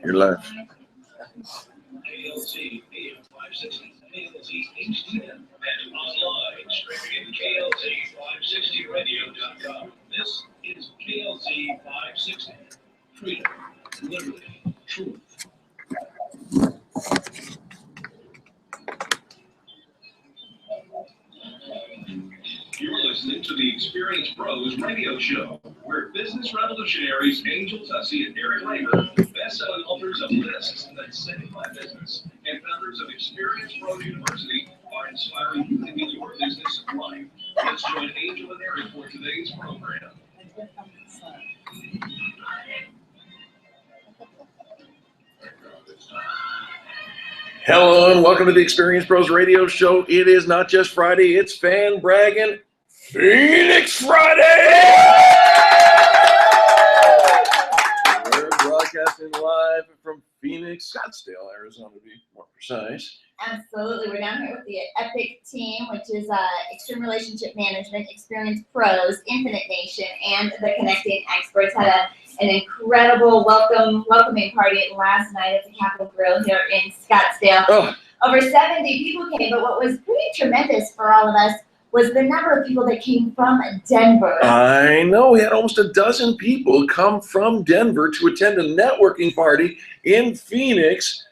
You're live. KLZ AM 560, KLZ HD10, and online streaming at KLZ560radio.com. This is KLZ 560. Freedom, liberty, truth. You're listening to the Experience Pros radio show, where business revolutionaries Angel Tussey and Eric Labor, best-selling authors of lists that simplify business, and founders of Experience Pros University, are inspiring you to get your business life. Let's join Angel and Eric for today's program. Hello and welcome to the Experience Pros radio show. It is not just Friday, it's Fan Braggin' Phoenix Friday! We're broadcasting live from Phoenix, Scottsdale, Arizona to be more precise. Absolutely. We're down here with the EPIC team, which is Extreme Relationship Management, Experience Pros, Infinite Nation, and the Connecting Experts. Had an incredible welcoming party last night at the Capitol Grill here in Scottsdale. Oh. Over 70 people came, but what was pretty tremendous for all of us was the number of people that came from Denver. I know, we had almost a dozen people come from Denver to attend a networking party in Phoenix.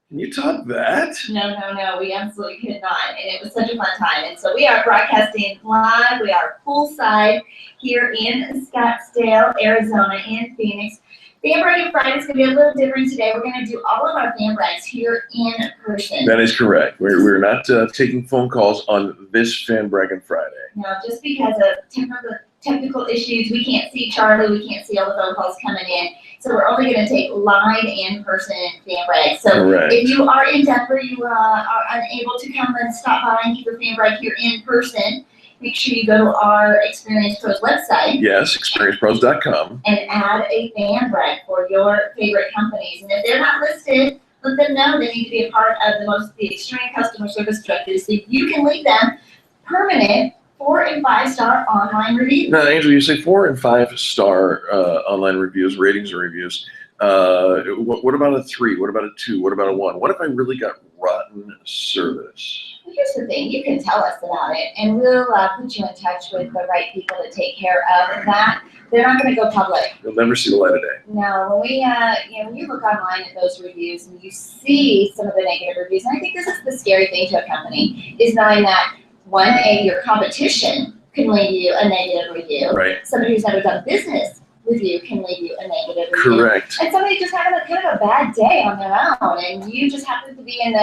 Can you top that? No, we absolutely could not, and it was such a fun time. And so we are broadcasting live. We are poolside here in Scottsdale, Arizona, in Phoenix. Fan Bragging Friday is going to be a little different today. We're going to do all of our fan brags here in person. That is correct. We're not taking phone calls on this Fan Bragging Friday. No, just because of technical issues, we can't see Charlie, we can't see all the phone calls coming in. So we're only going to take live in-person fan brags. So Correct. If you are in Denver, you are unable to come and stop by and keep your fan brag here in person, make sure you go to our Experience Pros website. Yes, experiencepros.com. And add a fan brag for your favorite companies. And if they're not listed, let them know they need to be a part of the extreme customer service directives so you can leave them permanent 4- and 5-star online reviews. Now, Angel, you say 4- and 5-star online reviews, ratings and reviews. What about a 3? What about a 2? What about a 1? What if I really got rotten service? Well, here's the thing. You can tell us about it, and we'll put you in touch with the right people to take care of that. They're not going to go public. You'll never see the light of day. No, when we, when you look online at those reviews and you see some of the negative reviews, and I think this is the scary thing to a company, is knowing that your competition can leave you a negative review. Right. Somebody who's never done business with you can leave you a negative review. Correct. And somebody just having a kind of a bad day on their own, and you just happen to be in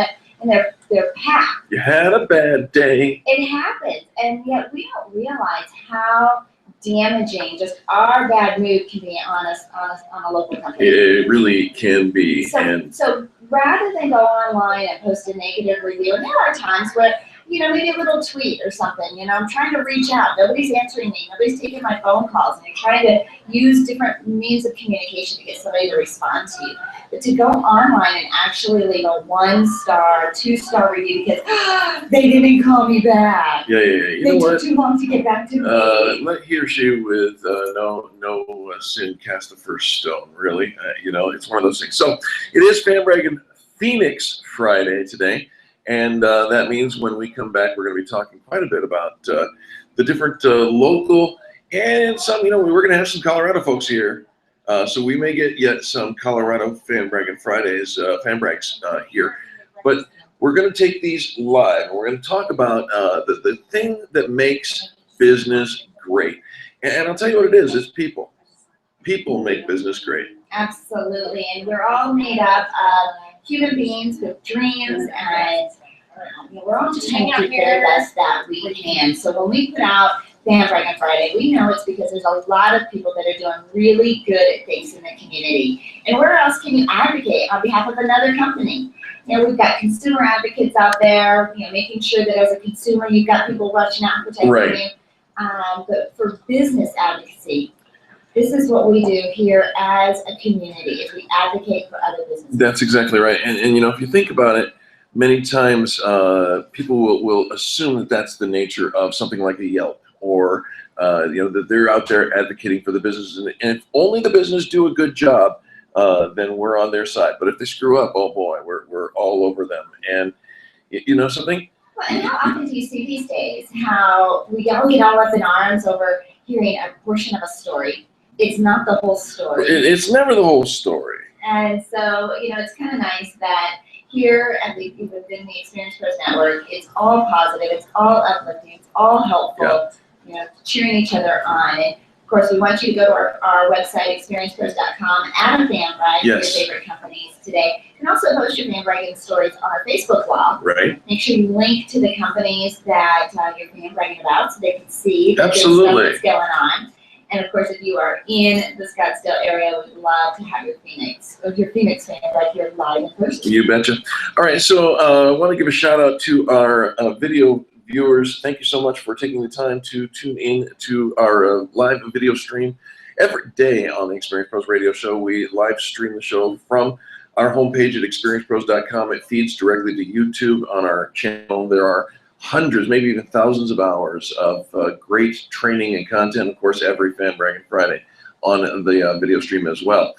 their path. You had a bad day. It happens, and yet we don't realize how damaging just our bad mood can be on a local company. It really can be. So rather than go online and post a negative review, and there are times where, maybe a little tweet or something, I'm trying to reach out, nobody's answering me, nobody's taking my phone calls, and I'm trying to use different means of communication to get somebody to respond to you. But to go online and actually leave a 1-star, 2-star review because they didn't call me back. Yeah. They took too long to get back to me. Let he or she with no sin cast the first stone, really. It's one of those things. So it is Fan Bragging Phoenix Friday today. And that means when we come back, we're going to be talking quite a bit about the different local and some, we're going to have some Colorado folks here. So we may get yet some Colorado Fan Bragging Fridays, fan brags here. But we're going to take these live. We're going to talk about the thing that makes business great. And I'll tell you what it is. It's people. People make business great. Absolutely. And we're all made up of human beings with dreams, and we're all just trying to do the best that we can. So when we put out Fan Bragging Friday, we know it's because there's a lot of people that are doing really good at things in the community. And where else can you advocate on behalf of another company? We've got consumer advocates out there, making sure that as a consumer, you've got people watching out and protecting you. But for business advocacy, this is what we do here as a community, is we advocate for other businesses. That's exactly right. And if you think about it, many times people will assume that that's the nature of something like a Yelp, or that they're out there advocating for the business. And if only the business do a good job, then we're on their side. But if they screw up, oh boy, we're all over them. And you know something? Well, and how often do you see these days how we all get all up in arms over hearing a portion of a story? It's not the whole story. It's never the whole story. And so, it's kind of nice that here at within the Experience Pros Network, it's all positive, it's all uplifting, it's all helpful, cheering each other on. And of course, we want you to go to our website, experiencepros.com, add a fan brag for your favorite companies today. You can also post your fan bragging stories on our Facebook wall. Right. Make sure you link to the companies that you're fan bragging about so they can see the good Absolutely. stuff that's going on. And of course, if you are in the Scottsdale area, we'd love to have your Phoenix fan right here live in person. You betcha. All right, so I want to give a shout out to our video viewers. Thank you so much for taking the time to tune in to our live video stream. Every day on the Experience Pros Radio Show, we live stream the show from our homepage at experiencepros.com. It feeds directly to YouTube on our channel. There are hundreds, maybe even thousands of hours of great training and content, of course, every Fan Bragging Friday on the video stream as well.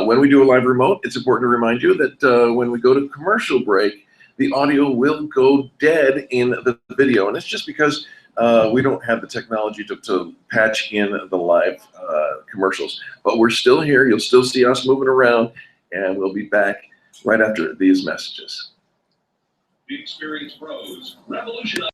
When we do a live remote, it's important to remind you that when we go to commercial break, the audio will go dead in the video, and it's just because we don't have the technology to patch in the live commercials. But we're still here. You'll still see us moving around, and we'll be back right after these messages. The Experience Pros revolutionize.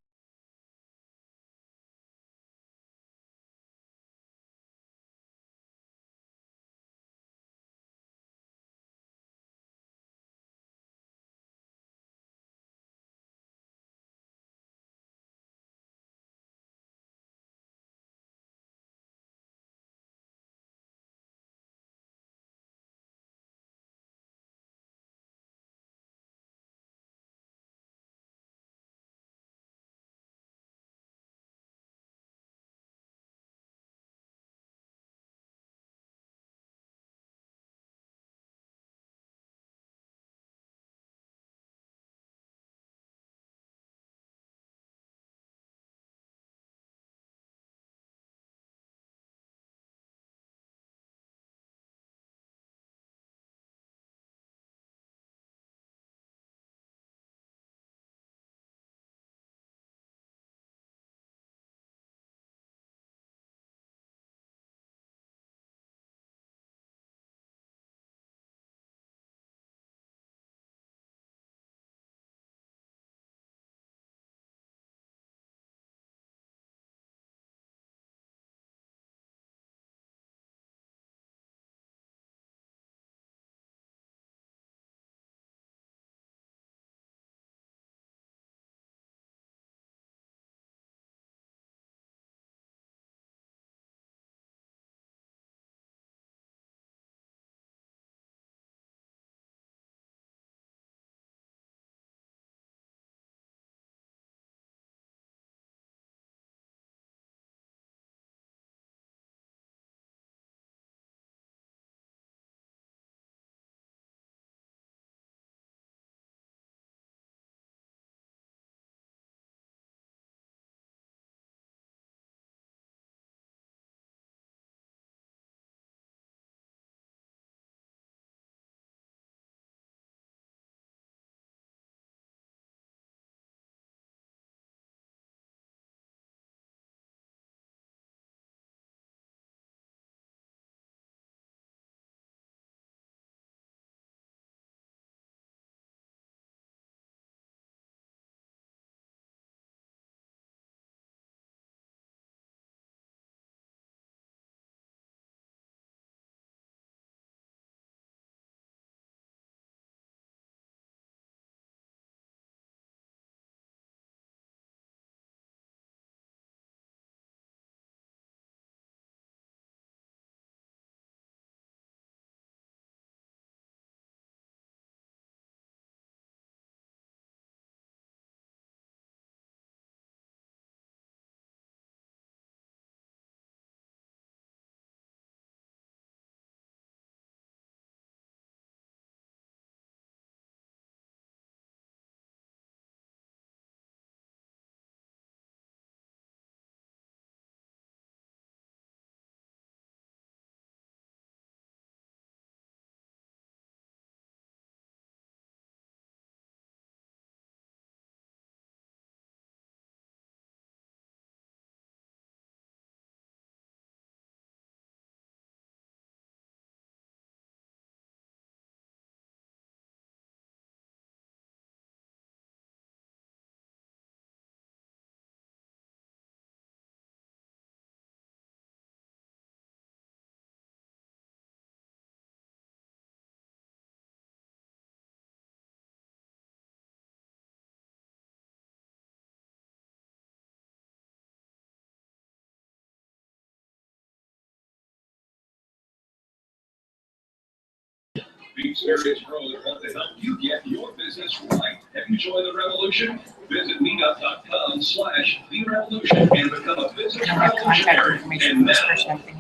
The experienced pros want to help you get your business right. Have you joined the revolution? Visit meetup.com/therevolution and become a business revolutionary. And now,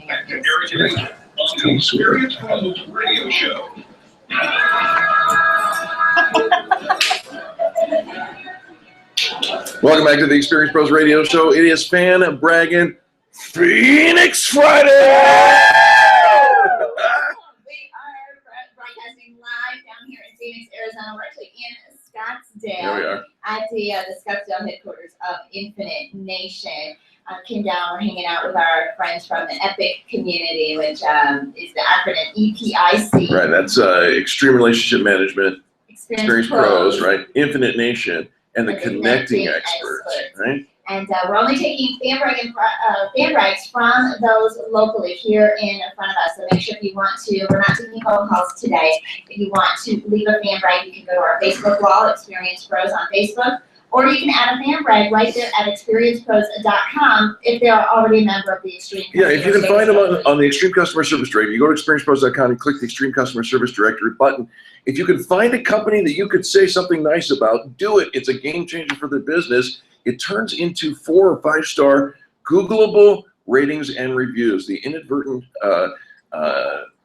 back to Eric and Amy on the Experienced Pros Radio Show. Welcome back to the Experience Pros Radio Show. It is Fan Braggin Phoenix Friday. We are broadcasting live down here in Phoenix, Arizona. We're actually in Scottsdale. There we are. At the Scottsdale headquarters of Infinite Nation. Came down, we're hanging out with our friends from the EPIC community, which is the acronym EPIC. Right, that's Extreme Relationship Management, Experience Pros, right? Infinite Nation, and the Connecting Experts, right? And we're only taking fan brags from those locally here in front of us. So make sure if you want to, we're not taking phone calls today. If you want to leave a fan brag, you can go to our Facebook wall, Experience Pros on Facebook, or you can add a fan brag right there at experiencepros.com if they are already a member of the Extreme Customer Yeah, if you can Service find them Directory. on the Extreme Customer Service Directory, you go to experiencepros.com and click the Extreme Customer Service Directory button. If you can find a company that you could say something nice about, do it. It's a game changer for their business. It turns into 4- or 5-star Googleable ratings and reviews. The inadvertent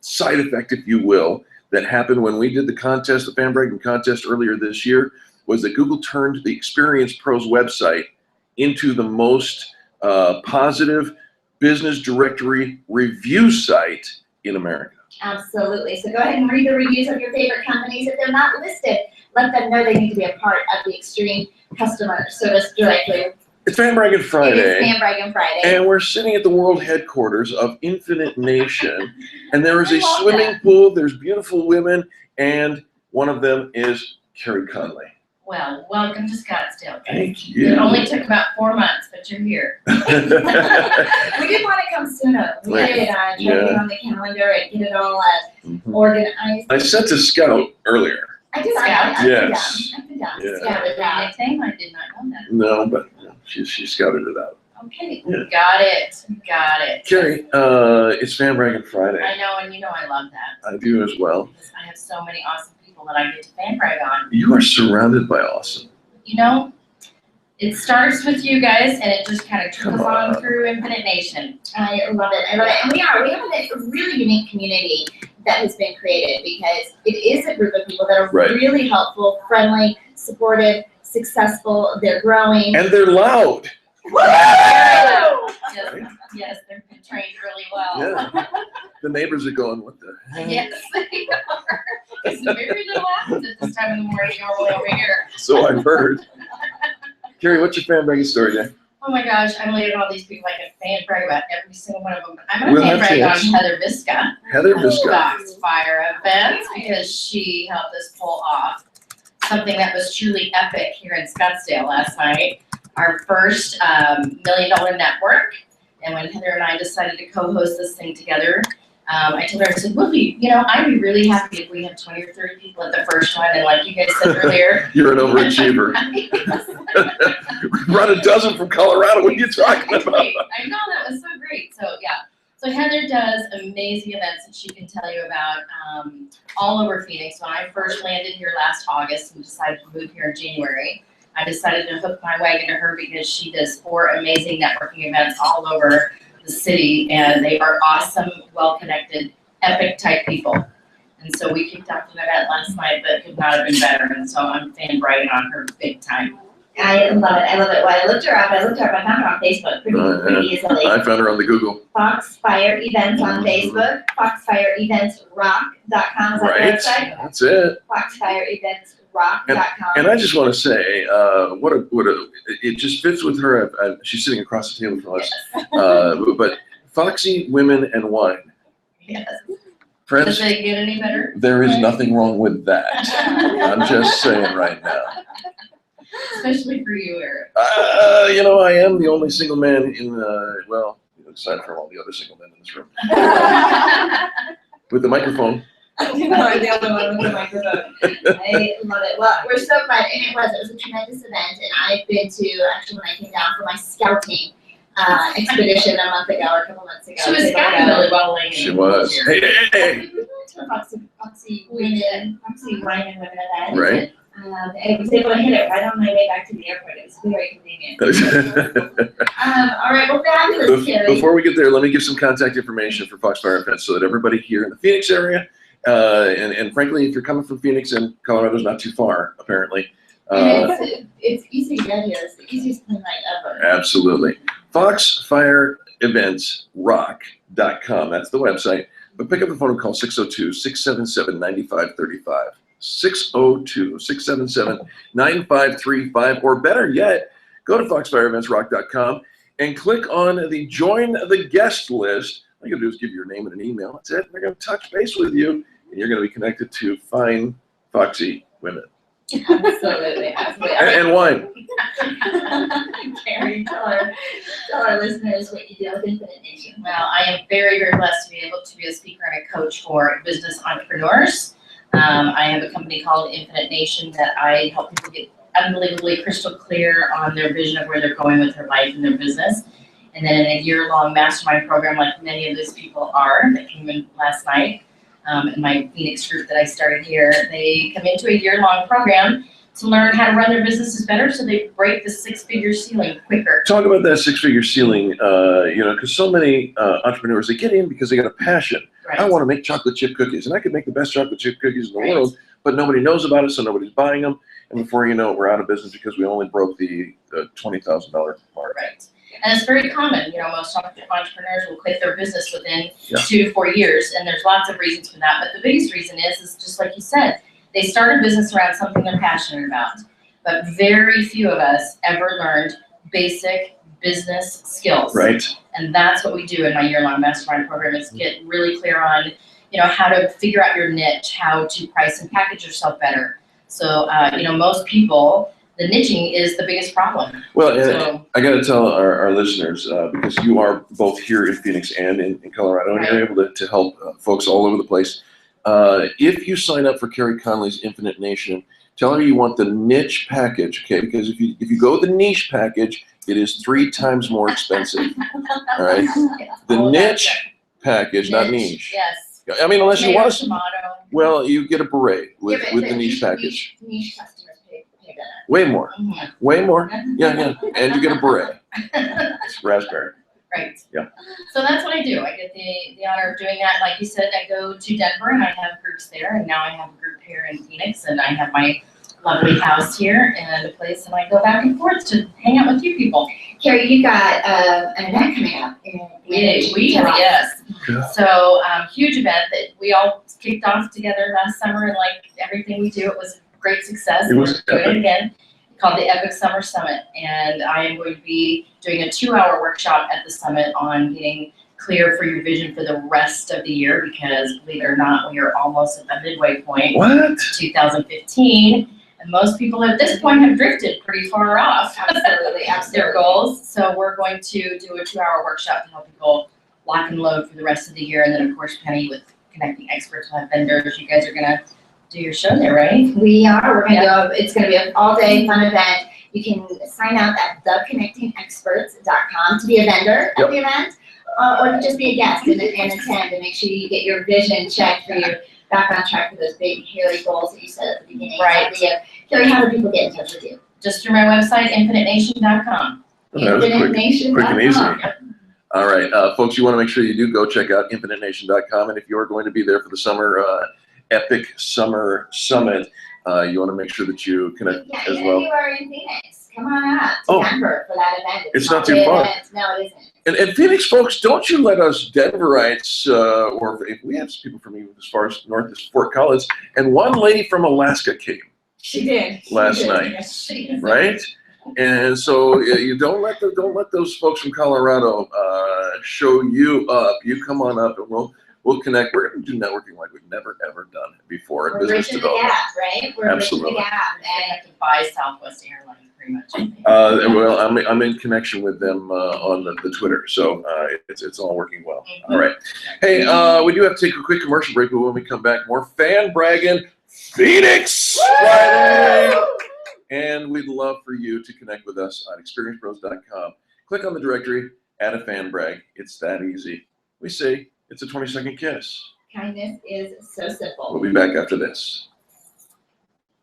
side effect, if you will, that happened when we did the contest, the fan bragging contest earlier this year, was that Google turned the Experience Pros website into the most positive business directory review site in America. Absolutely. So go ahead and read the reviews of your favorite companies. If they're not listed, let them know they need to be a part of the Extreme Customer Service Directory. It's Fan Braggin Friday. It is Fan Braggin Friday. And we're sitting at the world headquarters of Infinite Nation. And there is a I love swimming that. pool. There's beautiful women. And one of them is Carrie Conley. Well, welcome to Scottsdale. Thank It you. only took about 4 months, but you're here. We did want to come sooner. We Right. did try to get on the calendar and get it all Mhm. organized. I sent a scout earlier. I did. Scout? Yes. I've been down. Yeah. Scout with that. Anything? I did not know that. No, but she scouted it out. Okay, Yeah. got it. Got it. Carrie, it's Fan Braggin Friday. I know, and you know I love that. I do as well. Because I have so many awesome people that I get to fan brag on. You are surrounded by awesome. You know, it starts with you guys, and it just kind of trickles Come on. on through Infinite Nation. I love it. I love it. And we have a really unique community that has been created because it is a group of people that are Right. really helpful, friendly, supportive, successful. They're growing. And they're loud. Yes, they're trained really well. Yeah. The neighbors are going, what the heck? Yes, they are. It's very little happens at this time of the morning normally over here. So I've heard. Carrie, what's your Fan Bragging story there? Oh my gosh, I'm leading all these people. I can fan brag about every single one of them. I'm going We'll to fan have brag on to. Heather Visca. Heather of Visca. Foxfire events because she helped us pull off something that was truly epic here in Scottsdale last night. Our first $1 million network. And when Heather and I decided to co-host this thing together, I told her, I said, I'd be really happy if we have 20 or 30 people at the first one. And like you guys said earlier, You're an overachiever. We brought a dozen from Colorado. What are you talking about? Exactly. I know, that was so great. So yeah. So Heather does amazing events that she can tell you about all over Phoenix. When I first landed here last August and decided to move here in January, I decided to hook my wagon to her because she does 4 amazing networking events all over the city, and they are awesome, well-connected, epic type people. And so we kicked off an event last night that could not have been better, and so I'm fan bragging on her big time. I love it. I love it. Well, I looked her up. I found her on Facebook pretty easily. I found her on the Google. Foxfire Events on Facebook. FoxfireEventsRock.com is that the Right. website? That's it. FoxfireEventsRock.com. And I just want to say, it just fits with her. She's sitting across the table from us. But Foxy Women and Wine. Yes. Does Friends, it get any better? there is nothing wrong with that. I'm just saying right now. Especially for you, Eric. I am the only single man aside from all the other single men in this room. With the microphone. You are the only one with the microphone. I love it. Well, we're so glad, and it was a tremendous event, and I've been to, actually when I came down for my scouting expedition a month ago or a couple months ago. She was to scouting go. really well, Lane. She was. Hey. to a Foxy Ryman women event. Right. I was able to hit it right on my way back to the airport. It was very convenient. All right, well, fabulous, Carrie. Before we get there, let me give some contact information for Foxfire Events so that everybody here in the Phoenix area, and frankly, if you're coming from Phoenix and Colorado's not too far, apparently. And it's easy to get here. It's the easiest plane ride ever. Absolutely. FoxFireEventsRock.com. That's the website. But pick up the phone and call 602-677-9535. 602-677-9535. Or better yet, go to FoxFireEventsRock.com and click on the Join the Guest list. All you gotta do is give your name and an email. That's it. They're gonna touch base with you, and you're gonna be connected to fine, foxy women. Absolutely. And wine. Carrie, tell our listeners what you do with Infinite Nation. Well, I am very, very blessed to be able to be a speaker and a coach for business entrepreneurs. I have a company called Infinite Nation that I help people get unbelievably crystal clear on their vision of where they're going with their life and their business. And then in a year-long mastermind program, like many of those people are, that came in last night, in my Phoenix group that I started here, they come into a year-long program to learn how to run their businesses better so they break the six-figure ceiling quicker. Talk about that six-figure ceiling, because so many entrepreneurs, they get in because they got a passion. Right. I want to make chocolate chip cookies, and I could make the best chocolate chip cookies in the Right. world, but nobody knows about it, so nobody's buying them. And before you know it, we're out of business because we only broke the $20,000 mark. Right. And it's very common, most entrepreneurs will quit their business within Yeah. 2 to 4 years, and there's lots of reasons for that. But the biggest reason is just like you said, they start a business around something they're passionate about. But very few of us ever learned basic business skills. Right. And that's what we do in my year-long mastermind program is get really clear on, how to figure out your niche, how to price and package yourself better. So, most people, the niching is the biggest problem. Well, and So, I got to tell our listeners, because you are both here in Phoenix and in Colorado, and you're able to help folks all over the place. If you sign up for Carrie Conley's Infinite Nation, tell her you want the niche package, okay? Because if you go with the niche package, it is 3 times more expensive. All right, the all niche that- package, not niche. Yes. I mean, unless you Tomato, want to. tomato. Well, you get a beret with Yeah, but the niche package. Niche customers pay better. Way more, Mhm. way more. Yeah, and you get a beret. It's raspberry. Right. Yeah. So that's what I do. I get the honor of doing that. Like you said, I go to Denver and I have groups there, and now I have a group here in Phoenix, and I have my lovely house here and a place, and I go back and forth to hang out with you people. Carrie, you got an event coming up in Yes. Yeah. So huge event that we all kicked off together last summer, and like everything we do, it was a great success. It was We're doing epic. it again, called the Epic Summer Summit, and I am going to be doing a 2-hour workshop at the summit on getting clear for your vision for the rest of the year, because believe it or not, we are almost at the midway point. What? 2015, and most people at this point have drifted pretty far off Absolutely, their absolutely. goals. So we're going to do a 2-hour workshop to help people lock and load for the rest of the year. And then of course, Penny with connecting experts with vendors. You guys are gonna do your show there, right? We are, we're gonna go, it's gonna be an all-day fun event. You can sign up at theconnectingexperts.com to be a vendor at the event, or to just be a guest and attend, and make sure you get your vision checked for your background check for those big, hairy goals that you said at the beginning. Right. of the year. Carrie, how do people get in touch with you? Just through my website, infinitenation.com. That was quick and easy. InfiniteNation.com. All right, folks, you want to make sure you do go check out infinitenation.com. And if you're going to be there for the summer Epic Summer Summit, you want to make sure that you connect Yeah, as even well. if you are in Phoenix, come on up to Oh. Denver for that event. It's not a too big far. event. No, it isn't. And Phoenix folks, don't you let us Denverites, or if we have people from even as far as north as Fort Collins, and one lady from Alaska came, She did. She Last did. night. Yes, she did. right? And so you don't let those folks from Colorado show you up. You come on up, and we'll connect. We're going to do networking like we've never ever done before in We're business bridging the development. gap, right? We're Absolutely. bridging the gap. I have to buy Southwest Airlines pretty much. I think. Well, I'm in connection with them on the Twitter, so it's all working well. Mhm. All right. Hey, we do have to take a quick commercial break, but when we come back, more fan bragging Phoenix Friday. And we'd love for you to connect with us on experiencebros.com. Click on the directory, add a fan brag. It's that easy. We say it's a 20-second kiss. Kindness is so simple. We'll be back after this.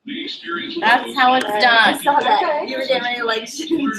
The Experience That's Pros how it's Radio done. Show. that. You were getting ready to like shoot.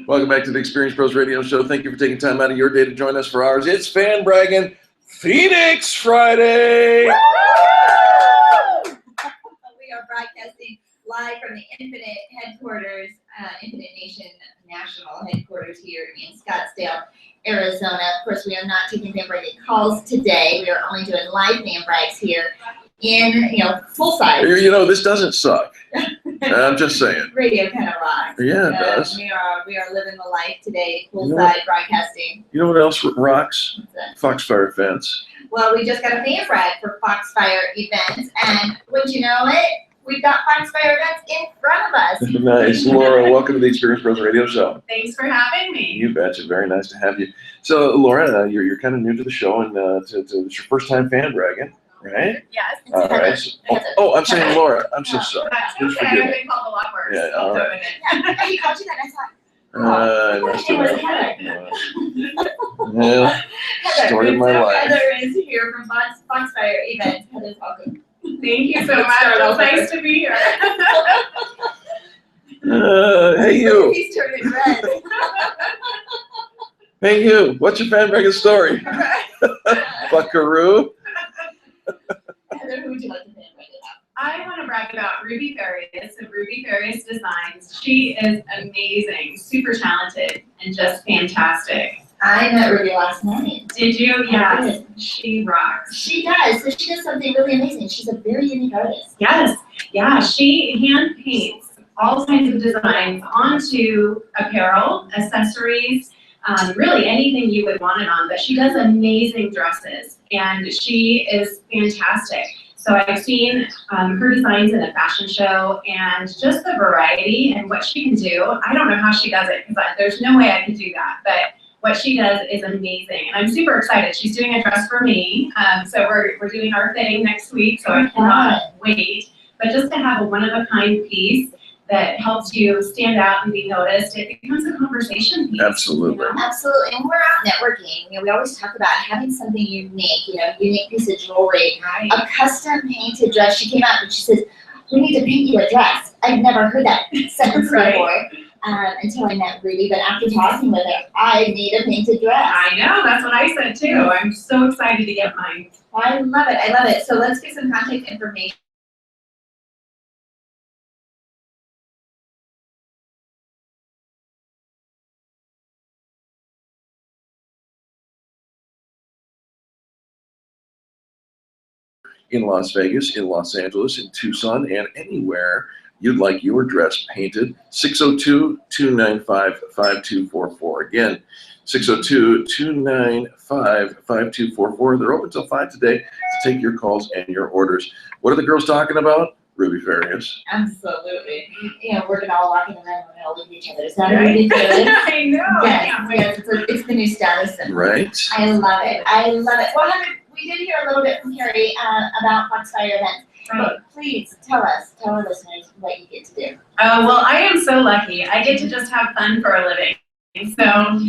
Welcome back to the Experience Pros Radio Show. Thank you for taking time out of your day to join us for ours. It's Fan Braggin' Phoenix Friday. We are broadcasting live from the Infinite headquarters, Infinite Nation National headquarters here in Scottsdale, Arizona. Of course, we are not taking fan bragging calls today. We are only doing live fan brags here in, full size. This doesn't suck. I'm just saying. Radio kind of rocks. Yeah, it does. We are living the life today, full You know side broadcasting. You know what else rocks? What's that? Foxfire Fence. Well, we just got a fan brag for Foxfire events, and wouldn't you know it, we've got Foxfire events in front of us. Nice. Laura, welcome to the Experience Pros Radio Show. Thanks for having me. You betcha. Very nice to have you. So, Laura, you're kind of new to the show, and it's your first time fan bragging, right? Yes. All right. So, I'm saying Laura. I'm so sorry. That's Please okay. forgive I've me. been called a lot worse. Yeah, all right. Yeah, he called you that, I thought, Nice to was meet Heather. you. Yeah, story of my life. Heather is here from Foxfire Events. Heather's welcome. Thank you so Let's much. start It's over. nice to be here. Hey you, He's turning red. hey you. What's your fan bragging story? Buckaroo. Heather, who would you like to fan brag about? I want to brag about Ruby Farias of Ruby Farias Designs. She is amazing, super talented, and just fantastic. I met Ruby last night. Did you? I Yes. did. She rocks. She does. So she does something really amazing. She's a very unique artist. Yes. Yeah, she hand paints all kinds of designs onto apparel, accessories, really anything you would want it on. But she does amazing dresses, and she is fantastic. So I've seen her designs in a fashion show, and just the variety and what she can do. I don't know how she does it, because there's no way I could do that. But what she does is amazing, and I'm super excited. She's doing a dress for me, so we're doing our fitting next week, so I cannot wait. But just to have a one-of-a-kind piece that helps you stand out and be noticed, it becomes a conversation piece. Absolutely. You know? Absolutely. And we're out networking. We always talk about having something unique, unique piece of jewelry, Right. a custom painted dress. She came out and she says, "We need to paint you a dress." I've never heard that sentence Right. before until I met Ruby. But after talking with her, I need a painted dress. I know, that's what I said too. I'm so excited to get mine. I love it. I love it. So let's get some contact information. In Las Vegas, in Los Angeles, in Tucson, and anywhere you'd like your dress painted. 602-295-5244. Again, 602-295-5244. They're open till 5 today to take your calls and your orders. What are the girls talking about? Ruby Farias. Absolutely. We're gonna all walk in the room and we're gonna look at each other. Is that Right? Ruby Farias? I know. I Yes, can't wait. yes, it's the new stylist. Right? I love it. I love it. Well, Heather, we did hear a little bit from Carrie about Foxfire Events. Right. But please tell our listeners what you get to do. Oh, well, I am so lucky. I get to just have fun for a living. So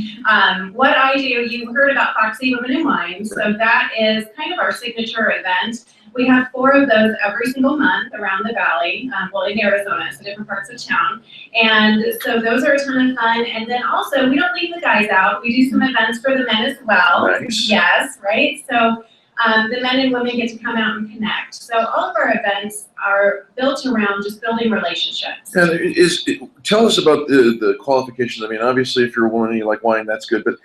what I do, you heard about Foxy Women in Wine. So that is kind of our signature event. We have 4 of those every single month around the valley, well, in Arizona, so different parts of town. And so those are a ton of fun. And then also, we don't leave the guys out. We do some events for the men as well. Nice. Yes, right? So the men and women get to come out and connect. So all of our events are built around just building relationships. And tell us about the qualifications. I mean, obviously, if you're a woman and you like wine, that's good. But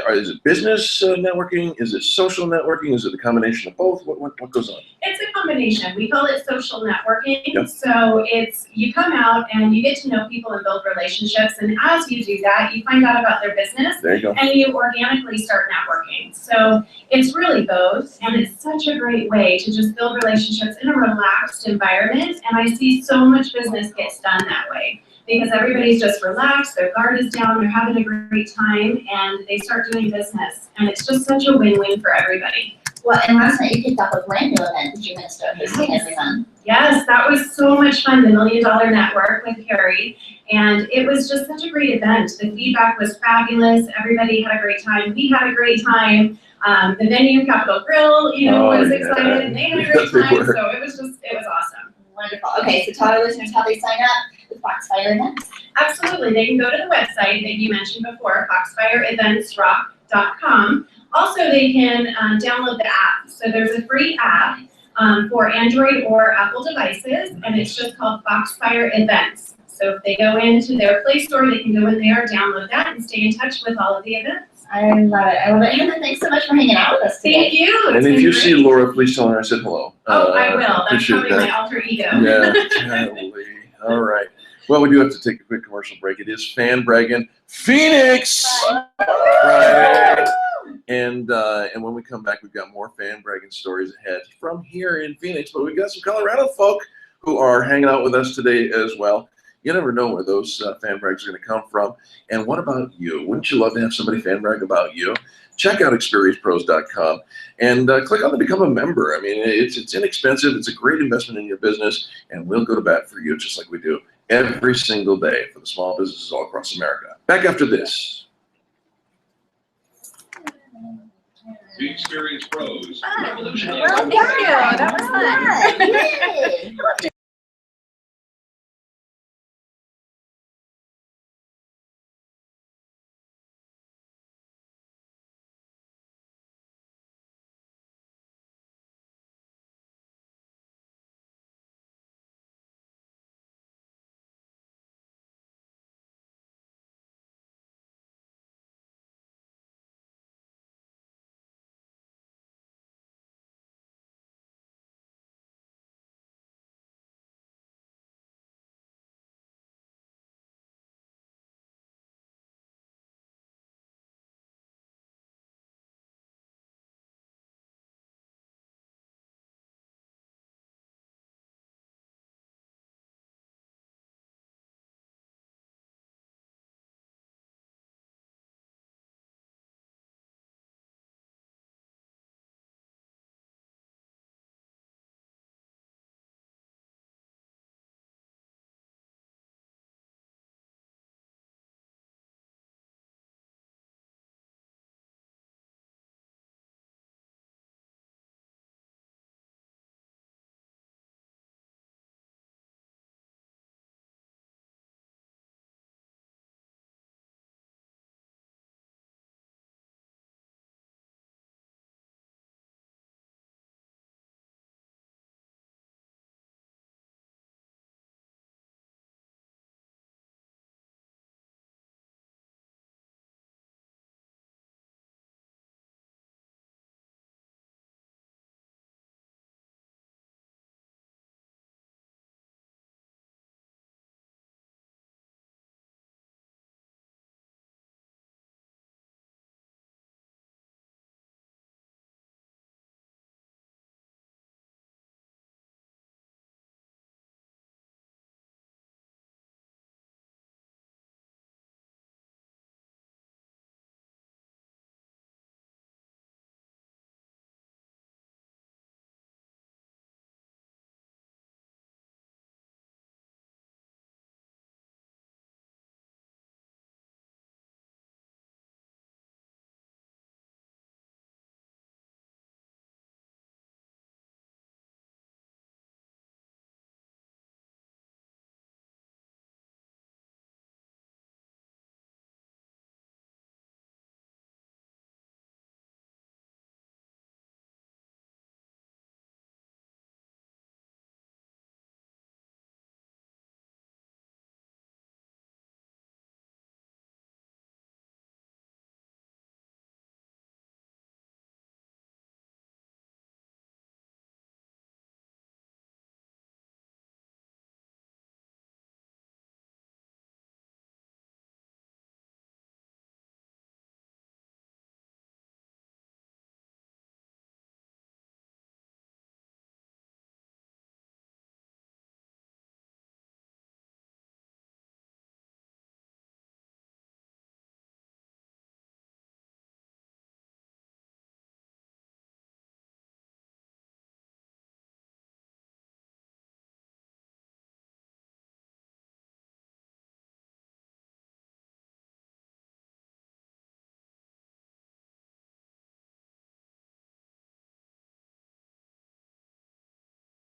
is it business networking? Is it social networking? Is it a combination of both? What goes on? It's a combination. We call it social networking. Yep. So it's you come out and you get to know people and build relationships. And as you do that, you find out about their business There you go. and you organically start networking. So it's really both, and it's such a great way to just build relationships in a relaxed environment. And I see so much business gets done that way because everybody's just relaxed, their guard is down, they're having a great time, and they start doing business. And it's just such a win-win for everybody. Well, and last night you kicked off a brand new event that you're going to start hosting every month. Yes, that was so much fun, the $1 Million Network with Carrie. And it was just such a great event. The feedback was fabulous. Everybody had a great time. We had a great time. The venue, Capitol Grill, was excited, and they had a great They time. were. So it was awesome. Wonderful. Okay, so tell our listeners how they sign up with Foxfire Events. Absolutely. They can go to the website that you mentioned before, foxfireeventsrock.com. Also, they can download the app. So there's a free app for Android or Apple devices, and it's just called Foxfire Events. So if they go into their Play Store, they can go in there, download that, and stay in touch with all of the events. I love it. I love it. Heather, thanks so much for hanging out with us today. Thank you. And It's if been you great. see Laura, please tell her I said hello. Oh, I will. That's Appreciate probably that. my alter ego. Yeah, golly. All right. Well, we do have to take a quick commercial break. It is Fan Braggin' Phoenix Friday. And when we come back, we've got more fan bragging stories ahead from here in Phoenix. But we've got some Colorado folk who are hanging out with us today as well. You never know where those fan brags are going to come from. And what about you? Wouldn't you love to have somebody fan brag about you? Check out experiencepros.com and click on the Become a Member. I mean, it's inexpensive. It's a great investment in your business, and we'll go to bat for you just like we do every single day for the small businesses all across America. Back after this. The Experience Pros revolutionize. Well, thank you. That was fun. Yay.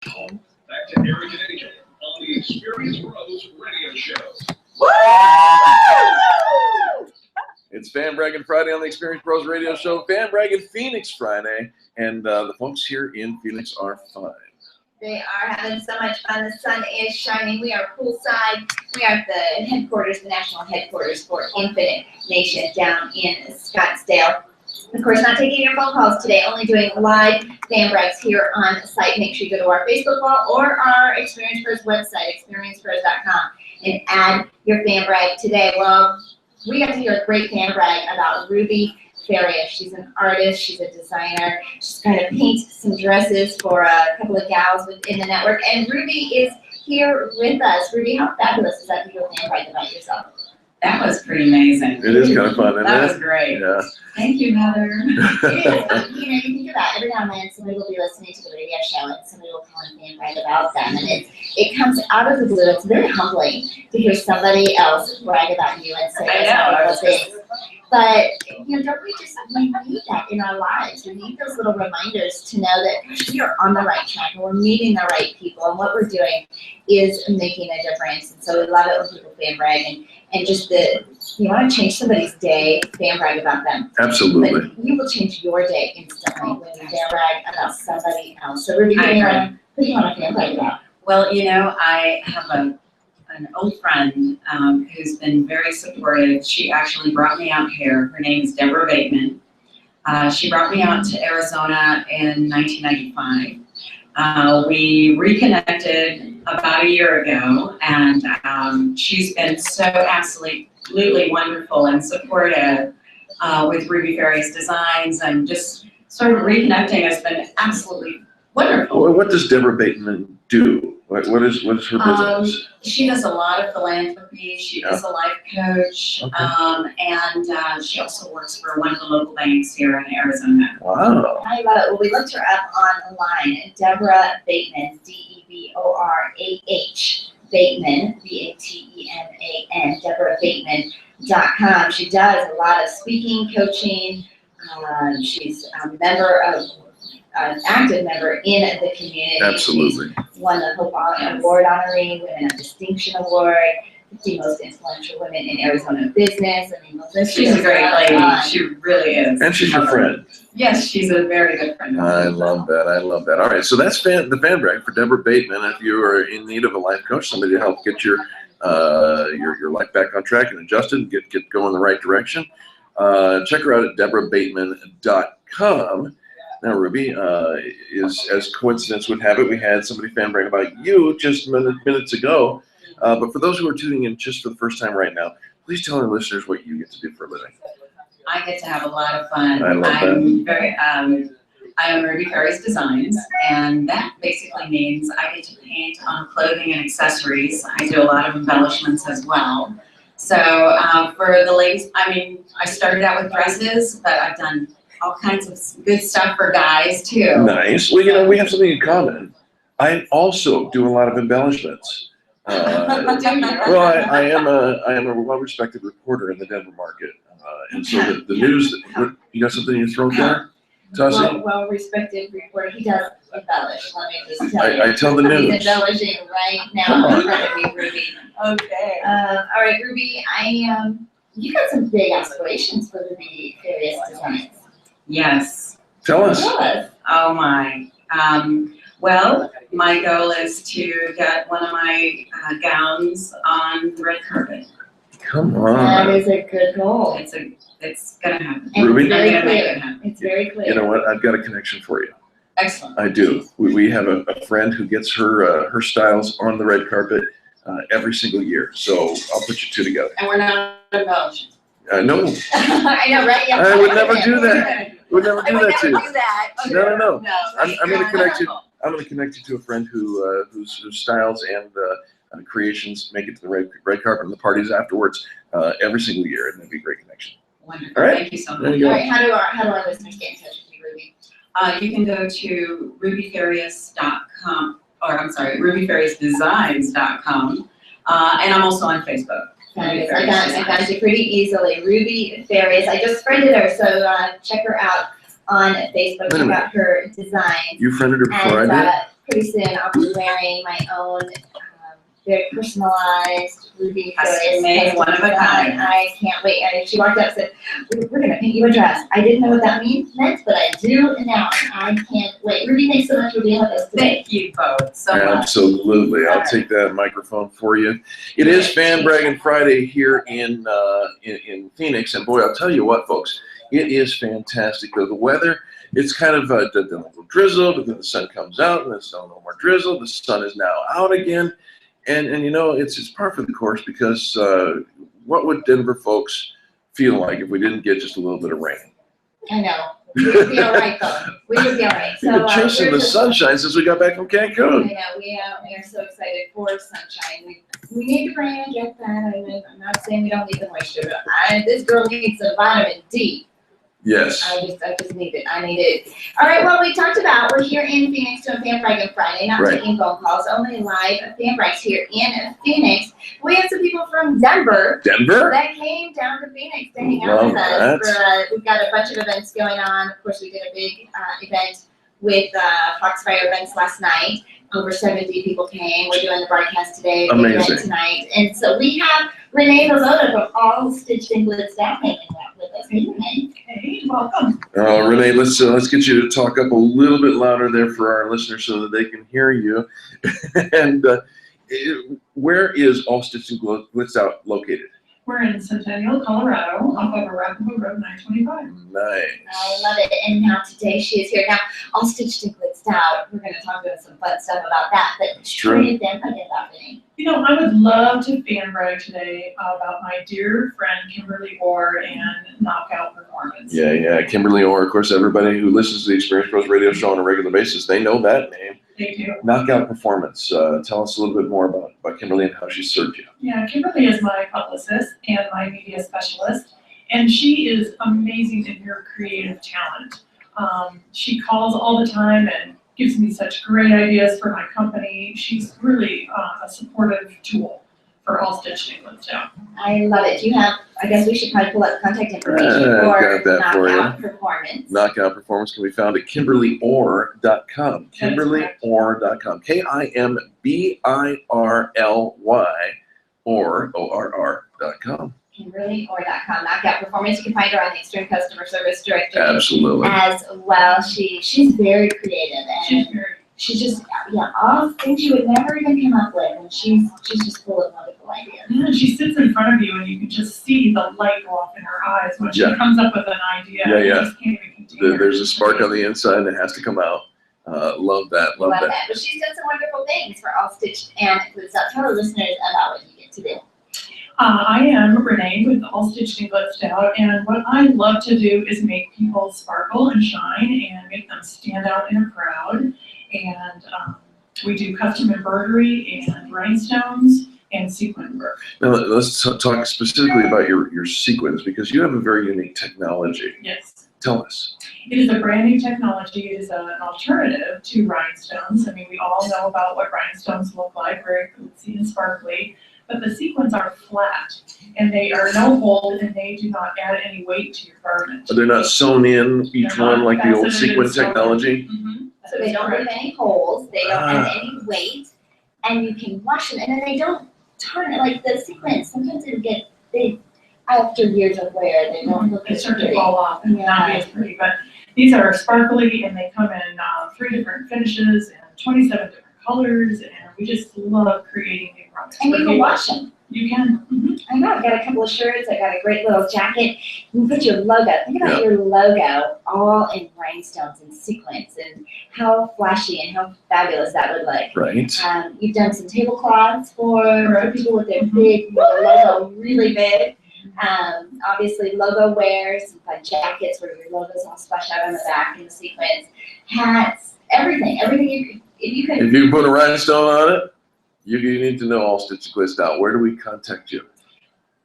Back to Eric and Angel on the Experience Pros radio show. It's Fan Braggin Friday on the Experience Pros Radio Show. Fan Braggin Phoenix Friday, and the folks here in Phoenix are fine. They are having so much fun. The sun is shining. We are poolside. We are at the headquarters, the national headquarters for Infinite Nation down in Scottsdale. Of course, not taking your phone calls today, only doing live fan brags here on site. Make sure you go to our Facebook wall or our Experience Pros website, experiencepros.com, and add your fan brag today. Well, we got to hear a great fan brag about Ruby Faria. She's an artist, she's a designer. She's going to paint some dresses for a couple of gals within the network. And Ruby is here with us. Ruby, how fabulous is that to do a fan brag about yourself? That was pretty amazing. It is kind of fun, That was isn't great. it? Yeah. Thank you, Heather. You think about every now and then somebody will be listening to the radio show and somebody will call and brag about them, and it comes out of the blue. It's very humbling to hear somebody else brag about you and say I know. those things. But don't we need that in our lives? We need those little reminders to know that gosh, we are on the right track and we're meeting the right people, and what we're doing is making a difference. And so we love it when people fan brag, and just you want to change somebody's day, fan brag about them. Absolutely. But you will change your day instantly when you fan brag about somebody else. So Ruby, who do you want to fan brag about? Well, I have an old friend who's been very supportive. She actually brought me out here. Her name is Deborah Bateman. She brought me out to Arizona in 1995. We reconnected about a year ago, and she's been so absolutely wonderful and supportive with Ruby Farious Designs, and just sort of reconnecting has been absolutely wonderful. Well, what does Deborah Bateman do? What is her business? She does a lot of philanthropy. She is a life coach, Okay. and she also works for one of the local banks here in Arizona. Wow. I love it. Well, we looked her up online. Deborah Bateman, DEBORAH Bateman, BATEMAN, DeborahBateman.com. She does a lot of speaking, coaching. She's a member of an active member in the community. Absolutely. Won the Hope Award honoree, Women of Distinction Award, 50 most influential women in Arizona business. I mean, She's a great lady. She really is. And she's your friend. Yes, she's a very good friend. I love that. I love that. All right, so that's the fan brag for Deborah Bateman. If you are in need of a life coach, somebody to help get your life back on track and adjusted and get going the right direction, check her out at deborahbateman.com. Now, Ruby, is as coincidence would have it, we had somebody fan brag about you just minutes ago. But for those who are tuning in just for the first time right now, please tell our listeners what you get to do for a living. I get to have a lot of fun. I love that. I own Ruby Farious Designs, and that basically means I get to paint on clothing and accessories. I do a lot of embellishments as well. So for the ladies, I started out with dresses, but I've done all kinds of good stuff for guys too. Nice. Well, we have something in common. I also do a lot of embellishments. Well, I am a well-respected reporter in the Denver market, and so the news. You got something in your throat there, Tussie? Well-respected reporter. He does embellish. Let me just tell you. I tell the news. He's embellishing right now Come on. in front of you, Ruby. Okay. All right, Ruby. You got some big aspirations for Ruby Farious Designs. Yes. Tell us. Tell us. Oh my. Well, my goal is to get one of my gowns on the red carpet. Come That on. is a good goal. It's gonna happen. And Ruby? it's very I'm gonna make clear. it happen. It's very clear. You know what? I've got a connection for you. Excellent. I do. We have a friend who gets her styles on the red carpet every single year. So I'll put you two together. And we're not embellishing. No, I know, right? Yeah. I would never do that. Would never I do would that to never you. do that. No. I'm gonna You're connect you. wonderful. I'm going to connect you to a friend whose styles and creations make it to the red carpet and the parties afterwards every single year, and it'd be a great connection. Wonderful. All right. Thank you so There much. you All go. right, how do our listeners get in touch with you, Ruby? You can go to rubyfarious.com, or I'm sorry, rubyfariousdesigns.com, and I'm also on Facebook. Fabulous. I found you pretty easily. Ruby Farious. I just friended her, so check her out on Facebook. Wait a Check minute. out her designs. You friended her before And I did? pretty soon I'll be wearing my own very personalized Ruby Farious Custom-made, one of a kind. I can't wait. And she walked up and said, "We're gonna paint you a dress." I didn't know what that meant, but I do now. I can't wait. Ruby, thanks so much for being with us today. Thank you both so much. Absolutely. I'll take that microphone for you. It is Fan Braggin' Friday here in Phoenix, and boy, I'll tell you what, folks, it is fantastic. The weather, it's kind of a little drizzle, but then the sun comes out, and there's no more drizzle. The sun is now out again, and it's par for the course, because what would Denver folks feel like if we didn't get just a little bit of rain? I know. We would be all right, though. We would be all right. We've been chasing we're the just- sunshine since we got back from I Cancun. know, we are so excited for sunshine. We need the rain, I get that. I'm not saying we don't need the moisture, but this girl needs some vitamin D. Yes. I just need it. I need it. All right, well, we talked about, we're here in Phoenix doing Fan Braggin Friday, not Right. taking phone calls, only live Fan Brags here in Phoenix. We have some people from Denver Denver? that came down to Phoenix to hang out Love with that. us. We've got a bunch of events going on. Of course, we did a big event with Foxfire Events last night. Over 70 people came. We're doing the broadcast today, the event Amazing. tonight. And so we have Renee Lozota from All Stitched in Glitz staff hanging out with us. Hey, Renee. Hey, welcome. Renee, let's get you to talk up a little bit louder there for our listeners so that they can hear you. And where is All Stitched in Glitz Out located? We're in Centennial, Colorado, off of Arapahoe Road 925. Nice. I love it. And now today she is here. Now, All Stitched and Glitzed Out. We're going to talk about some fun stuff about that. But It's true. what do you think about that, Renee? You know, I would love to fan brag today about my dear friend Kimberly Orr and Knockout Performance. Yeah. Kimberly Orr, of course, everybody who listens to the Experience Pros radio show on a regular basis, they know that name. They do. Knockout Performance. Tell us a little bit more about Kimberly and how she served you. Yeah, Kimberly is my publicist and my media specialist, and she is amazing in her creative talent. She calls all the time and gives me such great ideas for my company. She's really a supportive tool for All Stitched and Glitzed Out. I love it. You have, I guess we should probably pull up contact information I've for got that for you. Knockout Performance. Knockout Performance can be found at KimberlyOrr.com. That is correct. KimberlyOrr.com. KIMBIRLY ORR.com. KimberlyOrr.com. Knockout Performance. You can find her on the Extreme Customer Service Directory Absolutely. as well. She's very creative She's and very, she's just, all things you would never even come up with. And she's just full of wonderful ideas. yeah, she sits in front of you and you can just see the light go off in her eyes when she Yeah. comes up with an idea. Yeah. You just can't even contain her. There's a spark on the inside that has to come out. Love that. Love that. But she's done some wonderful things for All Stitched and Glitzed Out. Tell the listeners about what you get to do. I am Renee with All Stitched and Glitzed Out, and what I love to do is make people sparkle and shine and make them stand out in a crowd. And we do custom embroidery and rhinestones and sequin work. Now let's talk specifically about your sequins because you have a very unique technology. Yes. Tell us. It is a brand new technology. It is an alternative to rhinestones. I mean, we all know about what rhinestones look like, very glitzy and sparkly. But the sequins are flat, and they are no hold, and they do not add any weight to your garment. They're not sewn in each They're one not like the old faceted sequin and sewn in. technology. So they don't leave any holes, they don't add any weight, and you can wash them, and then they don't turn, like the sequins, sometimes after years of wear, they don't look They as start to pretty. fall off and not be as pretty, but these are sparkly and they come in 3 different finishes and 27 different colors, and we just love creating new products. And for you can people. wash them. You can. I know, I've got a couple of shirts, I got a great little jacket. You can put your logo, think about Yeah. your logo all in rhinestones and sequins and how flashy and how fabulous that would look. Right. You've done some tablecloths for Correct. people with their big, logo really big. Obviously logo wear, some fun jackets where your logo's all splashed out on the back and the sequins, hats, everything you could. If you put a rhinestone on it, you need to know All Stitched and Glitzed Out. Where do we contact you?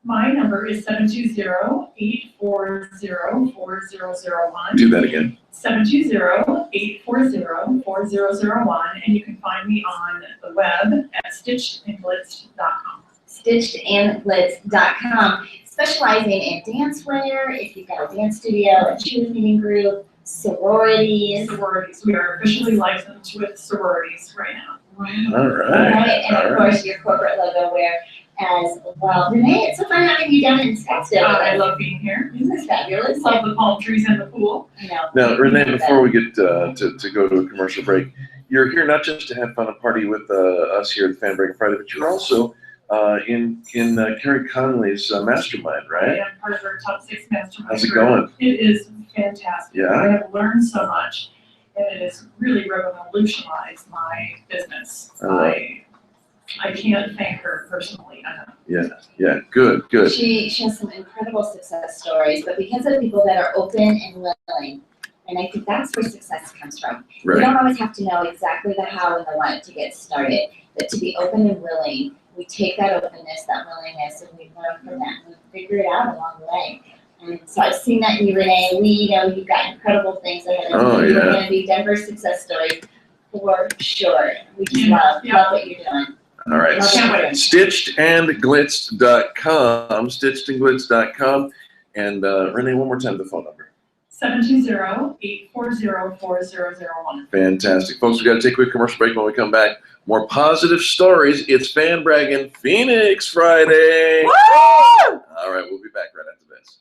My number is 720-840-4001. Do that again. 720-840-4001, and you can find me on the web at stitchedandglitzed.com. stitchedandglitz.com, specializing in dance wear, if you've got a dance studio, a cheerleading group, sororities. Sororities, we are officially licensed with sororities right now. All right. And All of right. course, your corporate logo wear as well. Renee, it's so fun having you down in Scottsdale. I love being here. Isn't this fabulous? Love the palm trees and the pool. You know, Now, Renee, before we get to go to a commercial break, you're here not just to have fun and party with us here at Fan Braggin Friday, but you're also in Carrie Conley's mastermind, I right? am part of our top 6 mastermind. How's it group. going? It is fantastic. Yeah? I have learned so much, and it has really revolutionized my business. I can't thank her personally enough. Yeah, good. she has some incredible success stories, but because of people that are open and willing And I think that's where success comes from. We Right. don't always have to know exactly the how and the what to get started, but to be open and willing, we take that openness, that willingness, and we learn from that, and we figure it out along the way. And so I've seen that in you, Renee. We know you've got incredible things ahead of Oh, you. You're yeah. gonna be Denver's success story for sure. We just love what you're doing. All right. Can't wait. Stitchedandglitz.com. Stitchedandglitz.com. And Renee, one more time, the phone number. 720-840-4001. Fantastic. Folks, we've got to take a quick commercial break. When we come back, more positive stories. It's Fan Braggin Phoenix Friday. Woo! All right, we'll be back right after this.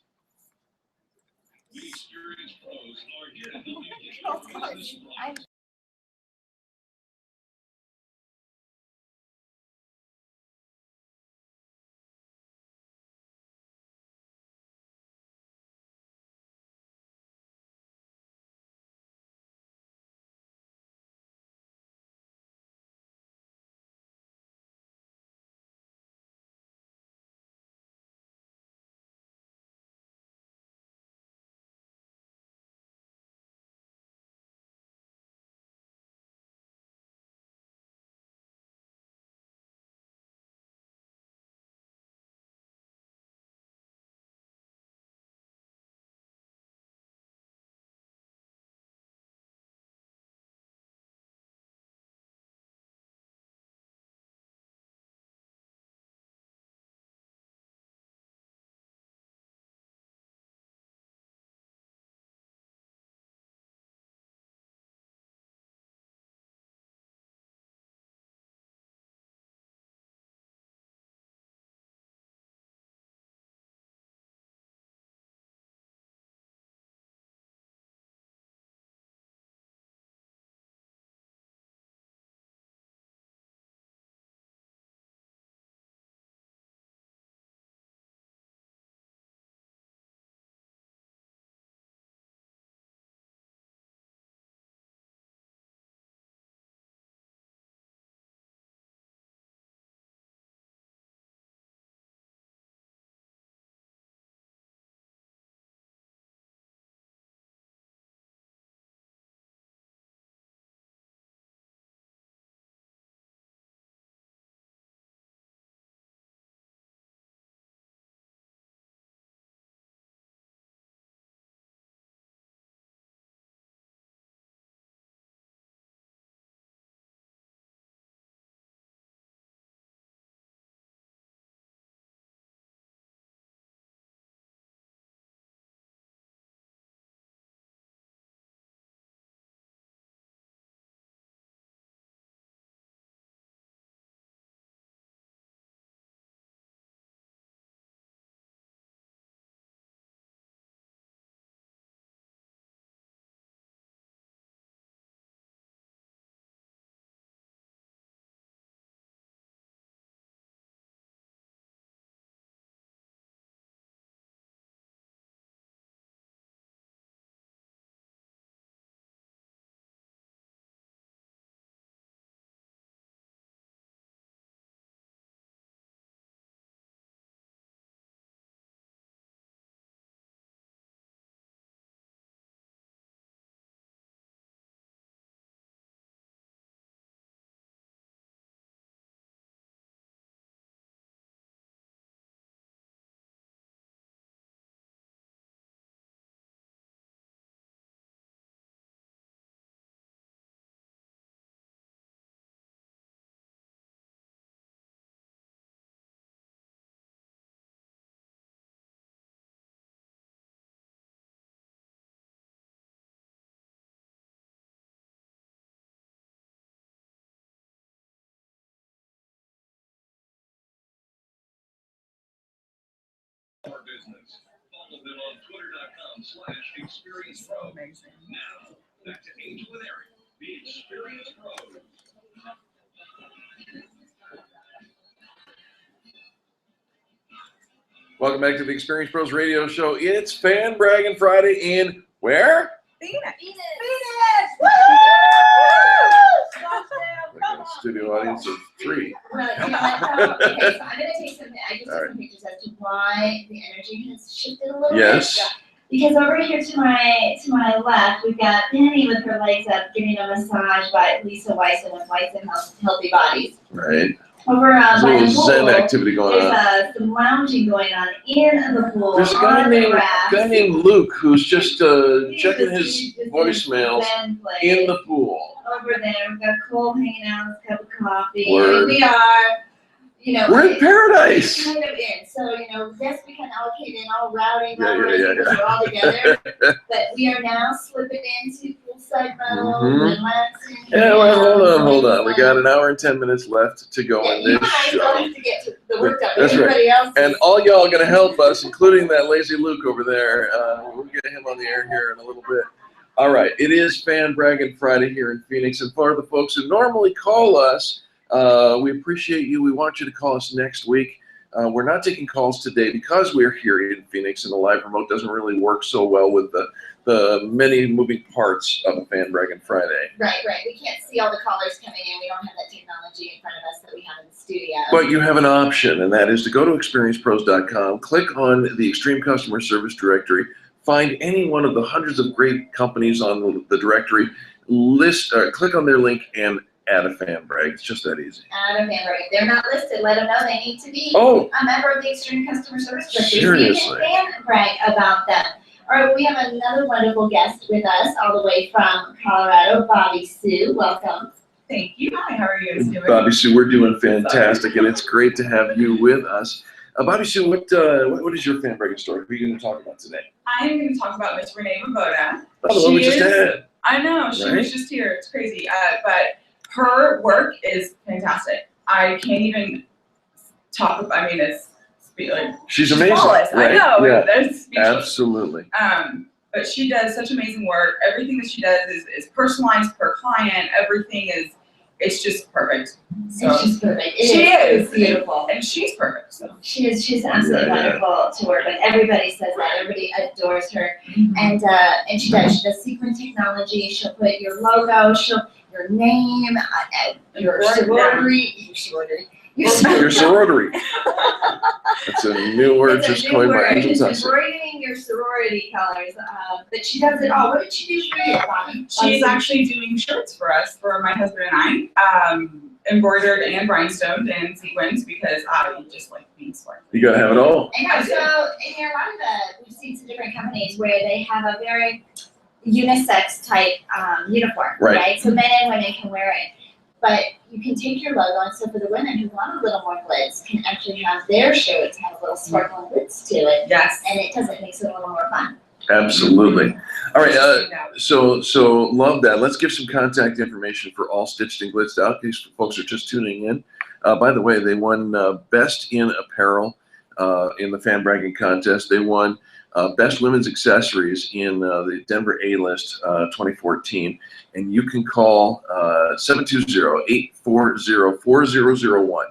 The experienced pros are here to help you get your business rolling. For business. Follow them on twitter.com/experiencepro. Now, back to Angel and Eric, the Experience Pros. Welcome back to the Experience Pros Radio Show. It's Fan Braggin Friday in where? Phoenix. Woo! Like a studio audience of 3. Well, you know what, okay, so I'm gonna take some, I just All took some pictures as to why the energy has shifted a little bit. Yes. Because over here to my left, we've got Penny with her legs up getting a massage by Lisa Weiss with Weiss and Healthy Bodies. Right. Over There's a by the little pool, Zen activity going on. there's some lounging going on in the pool. There's a on the grass. guy named Luke who's just He's checking just- his he's just voicemails Zen place. in the pool. Over there, we've got Cole hanging out with a cup of coffee. Word. And we are, We're in paradise. kind of in. So, yes, we can allocate in all routing, Yeah, all yeah, because we're all together. But we are now slipping into poolside mode, Mhm. relaxing. Yeah, well, hold on. We got an hour and 10 minutes left to go in You this guys show. don't have to get to the work done, but That's right. everybody else. And all y'all are going to help us, including that lazy Luke over there. We'll get him on the air here in a little bit. All right. It is Fan Braggin' Friday here in Phoenix. And for the folks who normally call us, we appreciate you. We want you to call us next week. We're not taking calls today because we're here in Phoenix and the live remote doesn't really work so well with the many moving parts of a Fan Braggin' Friday. Right. We can't see all the callers coming in. We don't have that technology in front of us that we have in the studio. But you have an option, and that is to go to experiencepros.com, click on the Extreme Customer Service directory, find any one of the hundreds of great companies on the directory, click on their link, and add a fan brag. It's just that easy. Add a fan brag. If they're not listed, let them know they need to be Oh, a member of the Extreme Customer Service directory. seriously? So you can fan brag about them. All right, we have another wonderful guest with us all the way from Colorado, Bobby Sue. Welcome. Thank you. Hi, how are you guys doing? Bobby Sue, we're doing fantastic, and it's great to have you with us. Bobby Sue, what is your fan bragging story? What are you going to talk about today? I am going to talk about Miss Renee Voboda. Oh, the one we just had. I know, she Right? was just here. It's crazy. But her work is fantastic. I can't even talk about, I mean, it's like, She's amazing. flawless. Right? I know. Yeah, That's speechless. absolutely. But she does such amazing work. Everything that she does is personalized per client. Everything it's just perfect. So, It's just perfect. She is. It's beautiful. and she's perfect. So. She's absolutely Yeah, yeah. wonderful to work with. Everybody says that. Everybody adores her. And she does. She does sequin technology. She'll put your logo, your name, your sorority. Your sorority. That's a new word It's a just new coined by word. Angel She's Tussie. embroidering your sorority colors. But she does it all. What did she do for you, Bonnie? She's actually doing shirts for us, for my husband and I, embroidered and rhinestoned and sequins because I just like being smart. You gotta have it all. And also, a lot of we've seen some different companies where they have a very unisex type uniform, Right. right? So men and women can wear it. But you can take your logo, and so for the women who want a little more glitz, can actually have their shirts have a little sparkle and glitz to it, Yes. and it makes it a little more fun. Absolutely. All right. So love that. Let's give some contact information for all Stitched and Glitzed out. These folks are just tuning in. By the way, they won Best in Apparel in the Fan Bragging Contest. They won Best Women's Accessories in the Denver A-List 2014. And you can call 720-840-4001,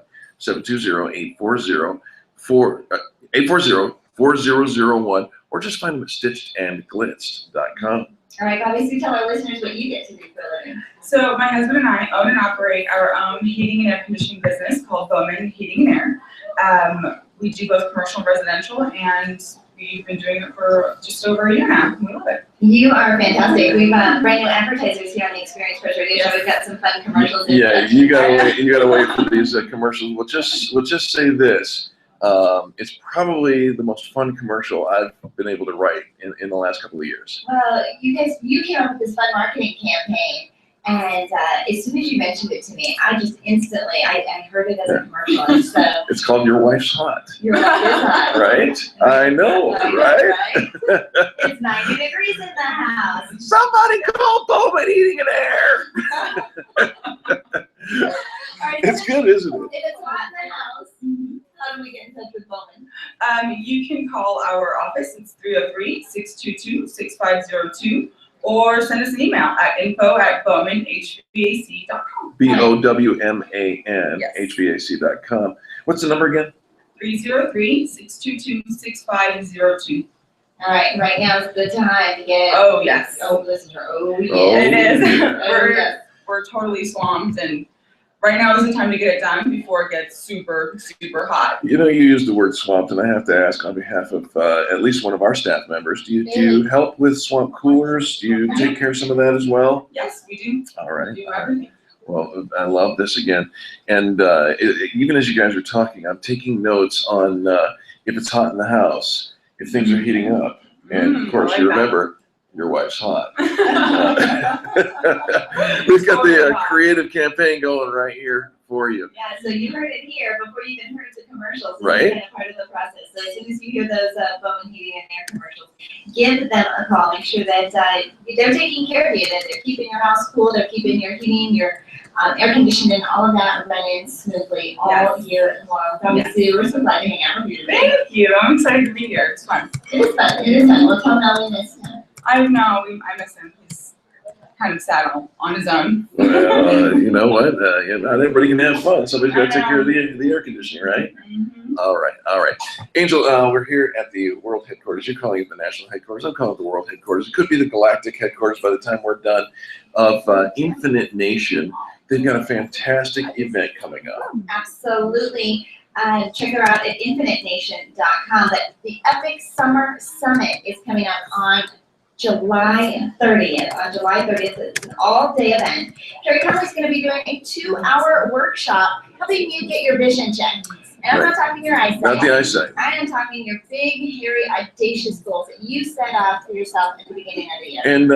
720-840-4001, or just find them at stitchedandglitzed.com. All right, Bobby, so tell our listeners what you get to do for a living. So my husband and I own and operate our own heating and air conditioning business called Bowman Heating and Air. We do both commercial and residential, and we've been doing it for just over a year now. We love it. You are fantastic. We've brand new advertisers here on the Experience Pros Radio Show. We've got some fun commercials. Yeah, you gotta wait for these commercials. We'll just say this. It's probably the most fun commercial I've been able to write in the last couple of years. Well, you came up with this fun marketing campaign, and as soon as you mentioned it to me, I just instantly, I heard it as a commercial, and so It's called Your Wife's Hot, you're like, right? I know, right? It's 90 degrees in the house. Somebody call Bowman Heating and Air. All right, It's good, isn't it? If it's hot in the house, how do we get in touch with Bowman? You can call our office. It's 303-622-6502, or send us an email at info@bowmanhvac.com. BOWMAN Yes. HVAC.com. What's the number again? 303-622-6502. All right, right now is the time to get. Oh, yes. Oh, listener. Oh, Oh, yeah. It is. Oh, yes. We're totally swamped, and right now is the time to get it done before it gets super, super hot. You know, you used the word swamped, and I have to ask on behalf of at least one of our staff members, do you help with swamp coolers? Do you take care of some of that as well? Yes, we do. All right. We do everything. Well, I love this again. And even as you guys are talking, I'm taking notes on if it's hot in the house, if things are heating up. And of course, I like you that. remember, your wife's hot. We've got the creative campaign going right here for you. Yeah, so you heard it here before you even heard the commercials. This Right. is kind of part of the process. So as soon as you hear those Bowman Heating and Air commercials, give them a call. Make sure that they're taking care of you, that they're keeping your house cool, they're keeping your heating, your air conditioning, and all of that running smoothly all year long. Promise Sue, we're so glad to hang out with you today. Thank you. I'm excited to be here. It's fun. It is fun. It is fun. We'll tell Melanie this time. I know. I miss him. He's kind of sad on his own. Well, you know what? Not everybody can have fun. Somebody's got to take care of the air conditioning, right? Mm-hmm. All right. Angel, we're here at the world headquarters. You're calling it the national headquarters. I'm calling it the world headquarters. It could be the galactic headquarters by the time we're done of Infinite Nation. They've got a fantastic event coming up. Absolutely. Check her out at infinitenation.com. But the Epic Summer Summit is coming up on July 30th. On July 30th, it's an all-day event. Carrie Conley's going to be doing a 2-hour workshop helping you get your vision checked. And I'm not talking your eyesight. Not the eyesight. I am talking your big, hairy, audacious goals that you set out for yourself at the beginning of the year. And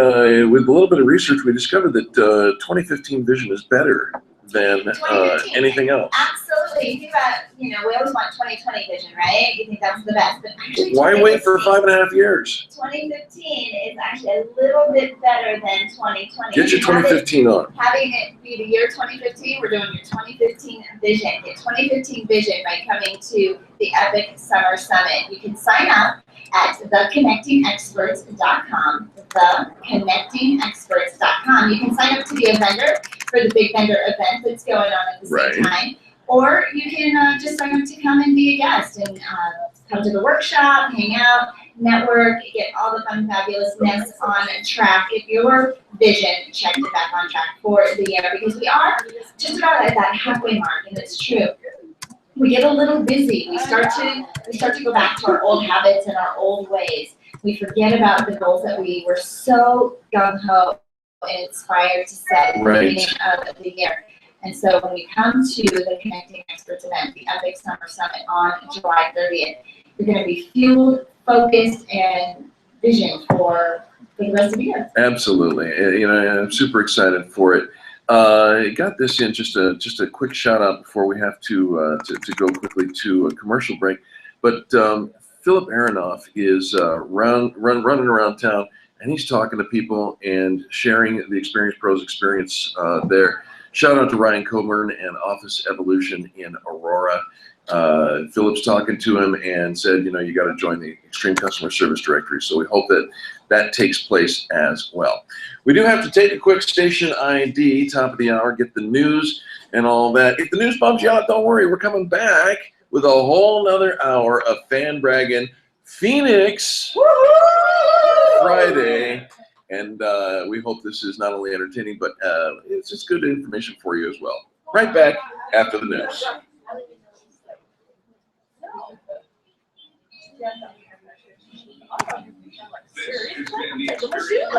with a little bit of research, we discovered that 2015 vision is better than 2015. anything else. Absolutely. You think about, we always want 2020 vision, right? You think that's the best. But actually, Why wait for 5.5 years? 2015 is actually a little bit better than 2020. Get your 2015 on. Having it be the year 2015, we're doing your 2015 vision. Get 2015 vision by coming to the Epic Summer Summit. You can sign up at theconnectingexperts.com, theconnectingexperts.com. You can sign up to be a vendor for the big vendor event that's going on at the same time. Or you can just sign up to come and be a guest and come to the workshop, hang out, network, get all the fun fabulousness on track. Get your vision checked back on track for the year, because we are just about at that halfway mark, and it's true. We get a little busy. We start to go back to our old habits and our old ways. We forget about the goals that we were so gung-ho and inspired to set at the beginning of the year. And so when we come to the Connecting Experts event, the Epic Summer Summit on July 30th, you're going to be fueled, focused, and vision for the rest of the year. Absolutely. I'm super excited for it. Got this in just a quick shout out before we have to go quickly to a commercial break. But Philip Aronoff is running around town, and he's talking to people and sharing the Experience Pros experience there. Shout out to Ryan Coburn and Office Evolution in Aurora. Philip's talking to him and said, you got to join the Extreme Customer Service Directory. So we hope that takes place as well. We do have to take a quick station ID, top of the hour, get the news and all that. If the news bumps you out, don't worry. We're coming back with a whole nother hour of Fan Braggin' Phoenix Friday. And we hope this is not only entertaining, but it's just good information for you as well. Right back after the news. This has been the experience.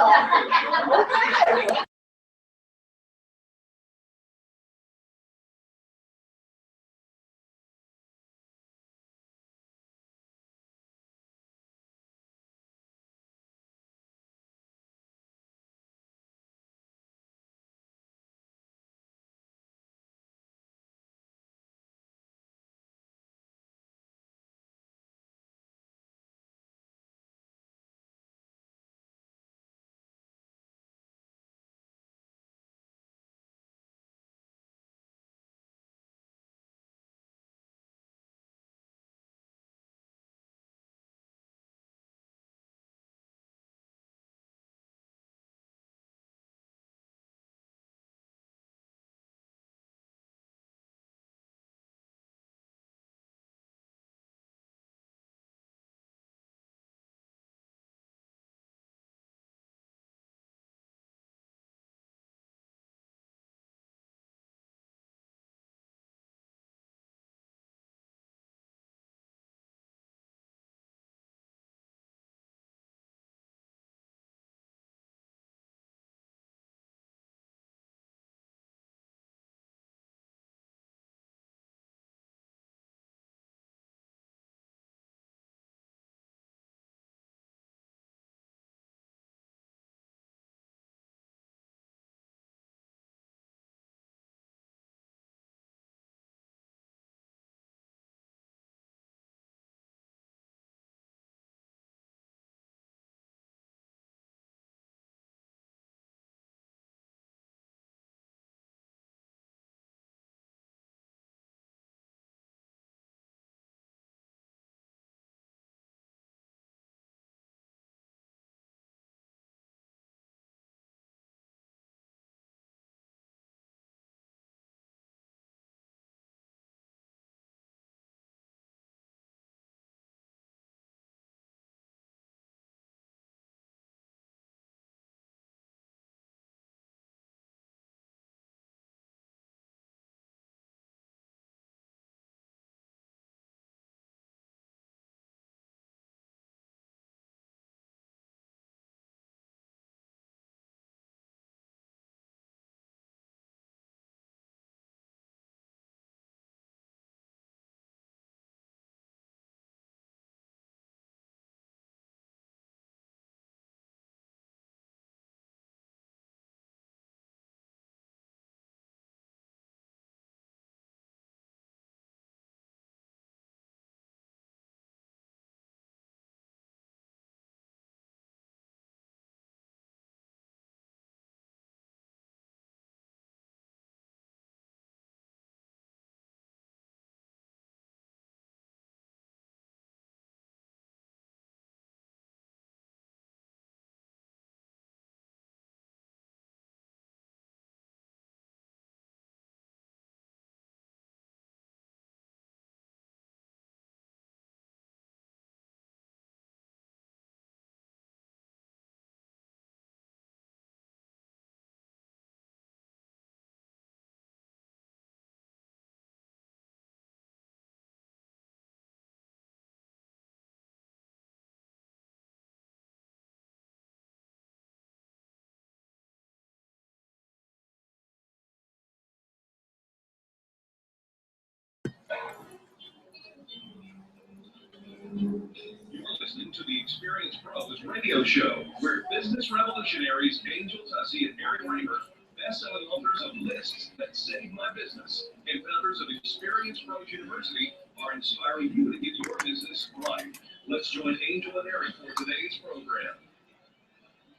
into the Experience Pros radio show, where business revolutionaries Angel Tussey and Eric Raymer, best-selling authors of lists that saved my business, and founders of Experience Pros University, are inspiring you to get your business right. Let's join Angel and Eric for today's program.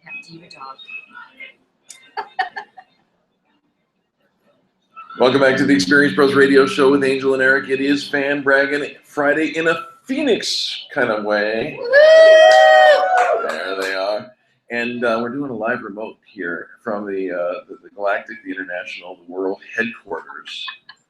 Have Diva Dog. Welcome back to the Experience Pros Radio Show with Angel and Eric. It is Fan Braggin Friday in a Phoenix kind of way. There they are. And we're doing a live remote here from the Galactic, the International, the World Headquarters.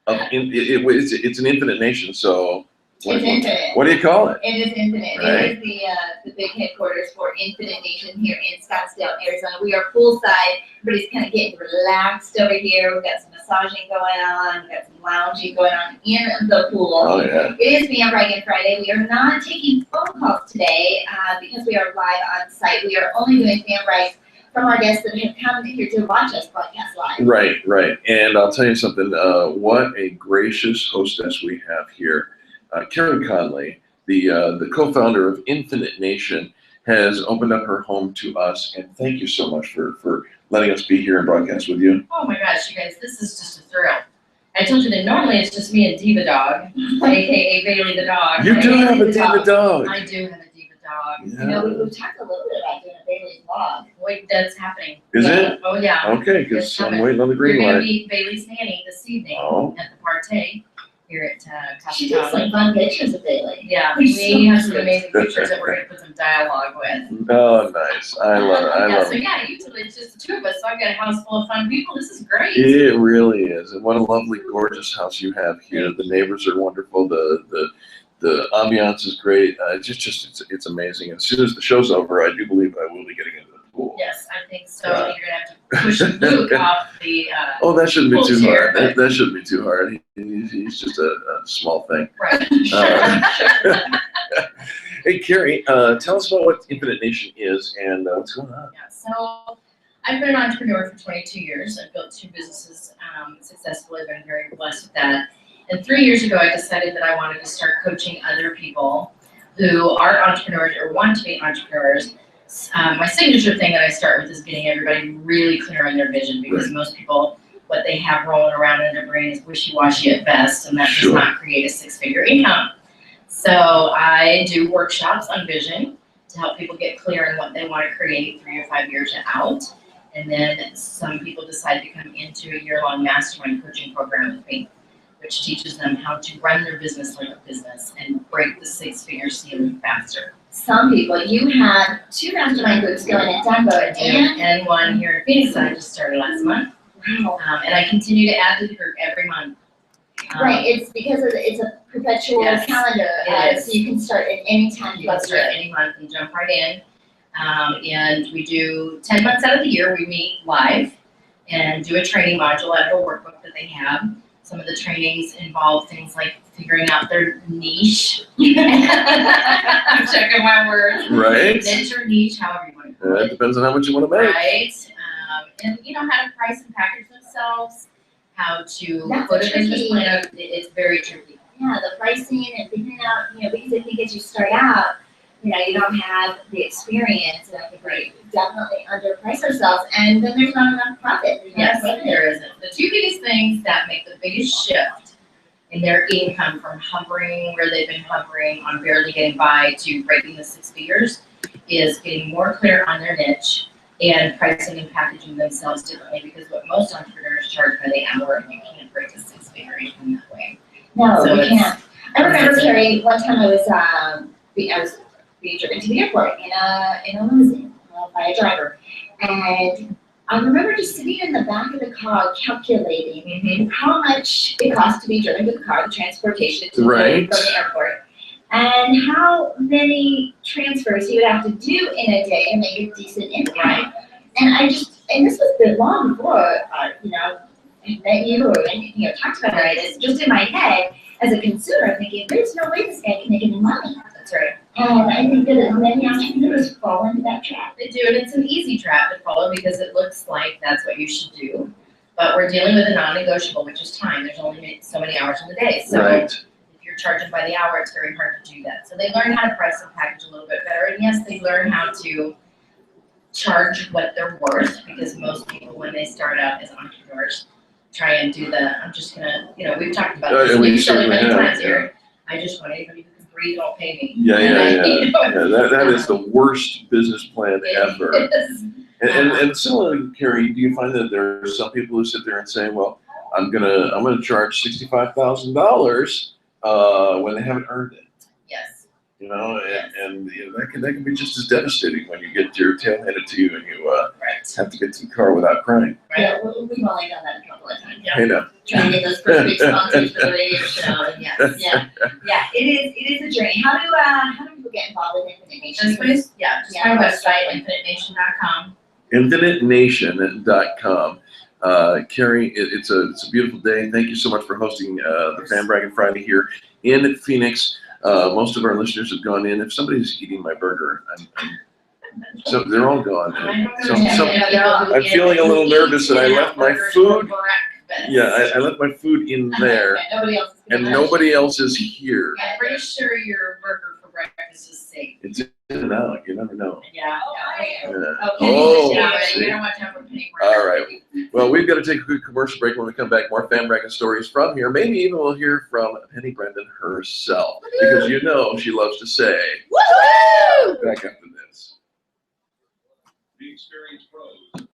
It's an infinite nation, so It's infinite. what do you call it? It is infinite. Right. It is the big headquarters for Infinite Nation here in Scottsdale, Arizona. We are poolside. Everybody's kind of getting relaxed over here. We've got some massaging going on. We've got some lounging going on in the pool. Oh, yeah. It is Fan Braggin Friday. We are not taking phone calls today because we are live on site. We are only doing fan brags from our guests that have come here to watch us broadcast live. Right. And I'll tell you something. What a gracious hostess we have here. Karen Conley, the co-founder of Infinite Nation, has opened up her home to us, and thank you so much for letting us be here and broadcast with you. Oh my gosh, you guys, this is just a thrill. I told you that normally it's just me and Diva Dog, aka Bailey the dog. You right? do have a diva dog. I do have a Diva Dog. You know, we've talked a little bit about doing a Bailey's vlog. Wait, that's happening. Is it? Oh yeah. Okay, because It's I'm coming. waiting on the You're green gonna light. be Bailey's nanny this evening Oh. at the party here at She took Casa some fun pictures of Bailey. Yeah, They're so we have some cute. amazing pictures that we're gonna put some dialogue with. Oh, nice. I love it. I Yeah, love so it. yeah, usually it's just the two of us, so I've got a house full of fun people. This is great. It really is. And what a lovely, gorgeous house you have here. The neighbors are wonderful. The ambiance is great. It's amazing. As soon as the show's over, I do believe I will be getting into the pool. Yes, I think so. You're gonna have to push Luke off the, Oh, that shouldn't be Pool too chair, hard. That shouldn't be too hard. He's just a small thing. right. Hey, Carrie, tell us about what Infinite Nation is and what's going on. Yeah, so I've been an entrepreneur for 22 years. I've built 2 businesses successfully. I've been very blessed with that. And 3 years ago, I decided that I wanted to start coaching other people who are entrepreneurs or want to be entrepreneurs. My signature thing that I start with is getting everybody really clear on their vision, because most people, what they have rolling around in their brain is wishy-washy at best, and that Sure. does not create a 6-figure income. So I do workshops on vision to help people get clear on what they want to create 3 or 5 years out. And then some people decide to come into a year-long mastermind coaching program with me, which teaches them how to run their business like a business and break the 6-figure ceiling faster. Some people, you have 2 mastermind groups going in Denver, And one here in Phoenix that I just started last month. And I continue to add to the group every month. right, it's because it's a perpetual Yes, calendar, it is. so you can start at any time You throughout can the start year. any month and jump right in. And we do 10 months out of the year, we meet live and do a training module out of a workbook that they have. Some of the trainings involve things like figuring out their niche. I'm checking my words. Right? Niche or niche, however you want to call It it. depends on how much you want to make. Right? And how to price and package themselves, how to That's put a business tricky. plan out. It's very tricky. Yeah, the pricing and figuring out, because I think as you start out, you don't have the experience, and I think we definitely underprice ourselves, and then there's not enough profit. There's not Yes, enough revenue. there isn't. The 2 biggest things that make the biggest shift in their income from hovering where they've been hovering on barely getting by to breaking the 6 figures is getting more clear on their niche and pricing and packaging themselves differently, because what most entrepreneurs charge by the hour, and you can't break a 6-figure income that way. No, So you it's- can't. I remember, Carrie, one time I was being driven to the airport in a limousine by a driver, and I remember just sitting in the back of the car calculating how much it costs to be driven to the car, the transportation to Right. from the airport, and how many transfers you would have to do in a day to make a decent income. And this was long before, I met you or talked about it. It's just in my head as a consumer thinking, there's no way this guy can make any money. That's right. And I think that many entrepreneurs fall into that trap. They do, and it's an easy trap to follow because it looks like that's what you should do. But we're dealing with a non-negotiable, which is time. There's only so many hours in the day. So Right. if you're charge them by the hour, it's very hard to do that. So they learn how to price and package a little bit better, and yes, they learn how to charge what they're worth, because most people, when they start out as entrepreneurs, try and do I'm just gonna, we've talked about this, and we we've said it many certainly have, times here. I just want anybody who can breathe, don't pay me. Yeah, And that is the worst business plan ever. It is. And similarly, Carrie, do you find that there are some people who sit there and say, well, I'm gonna charge $65,000 when they haven't earned it? Yes. And that can be just as devastating when you get your tail handed to you and you Right. have to get to the car without crying. Yeah, we've only done that a couple of times. Hey now. Trying to get those first big sponsors for the radio show, and Yes. yeah, it is a journey. How do people get involved with Infinite Nation? Just my website, infinitenation.com. InfiniteNation.com. Carrie, it's a beautiful day. Thank you so much for hosting the Fan Braggin Friday here in Phoenix. Most of our listeners have gone in. If somebody's eating my burger, so they're all gone. I'm feeling a little nervous that I left my food. Yeah, I left my food in there, and nobody else is here. I'm pretty sure your burger for breakfast is safe. It's in and out. You never know. Yeah. Yeah. Oh, see? you don't want to have a penny. All right. Well, we've got to take a quick commercial break. When we come back, more Fan Braggin stories from here. Maybe even we'll hear from Penny Brendan herself, because she loves to say, Woo! back after this. The Experience Pros.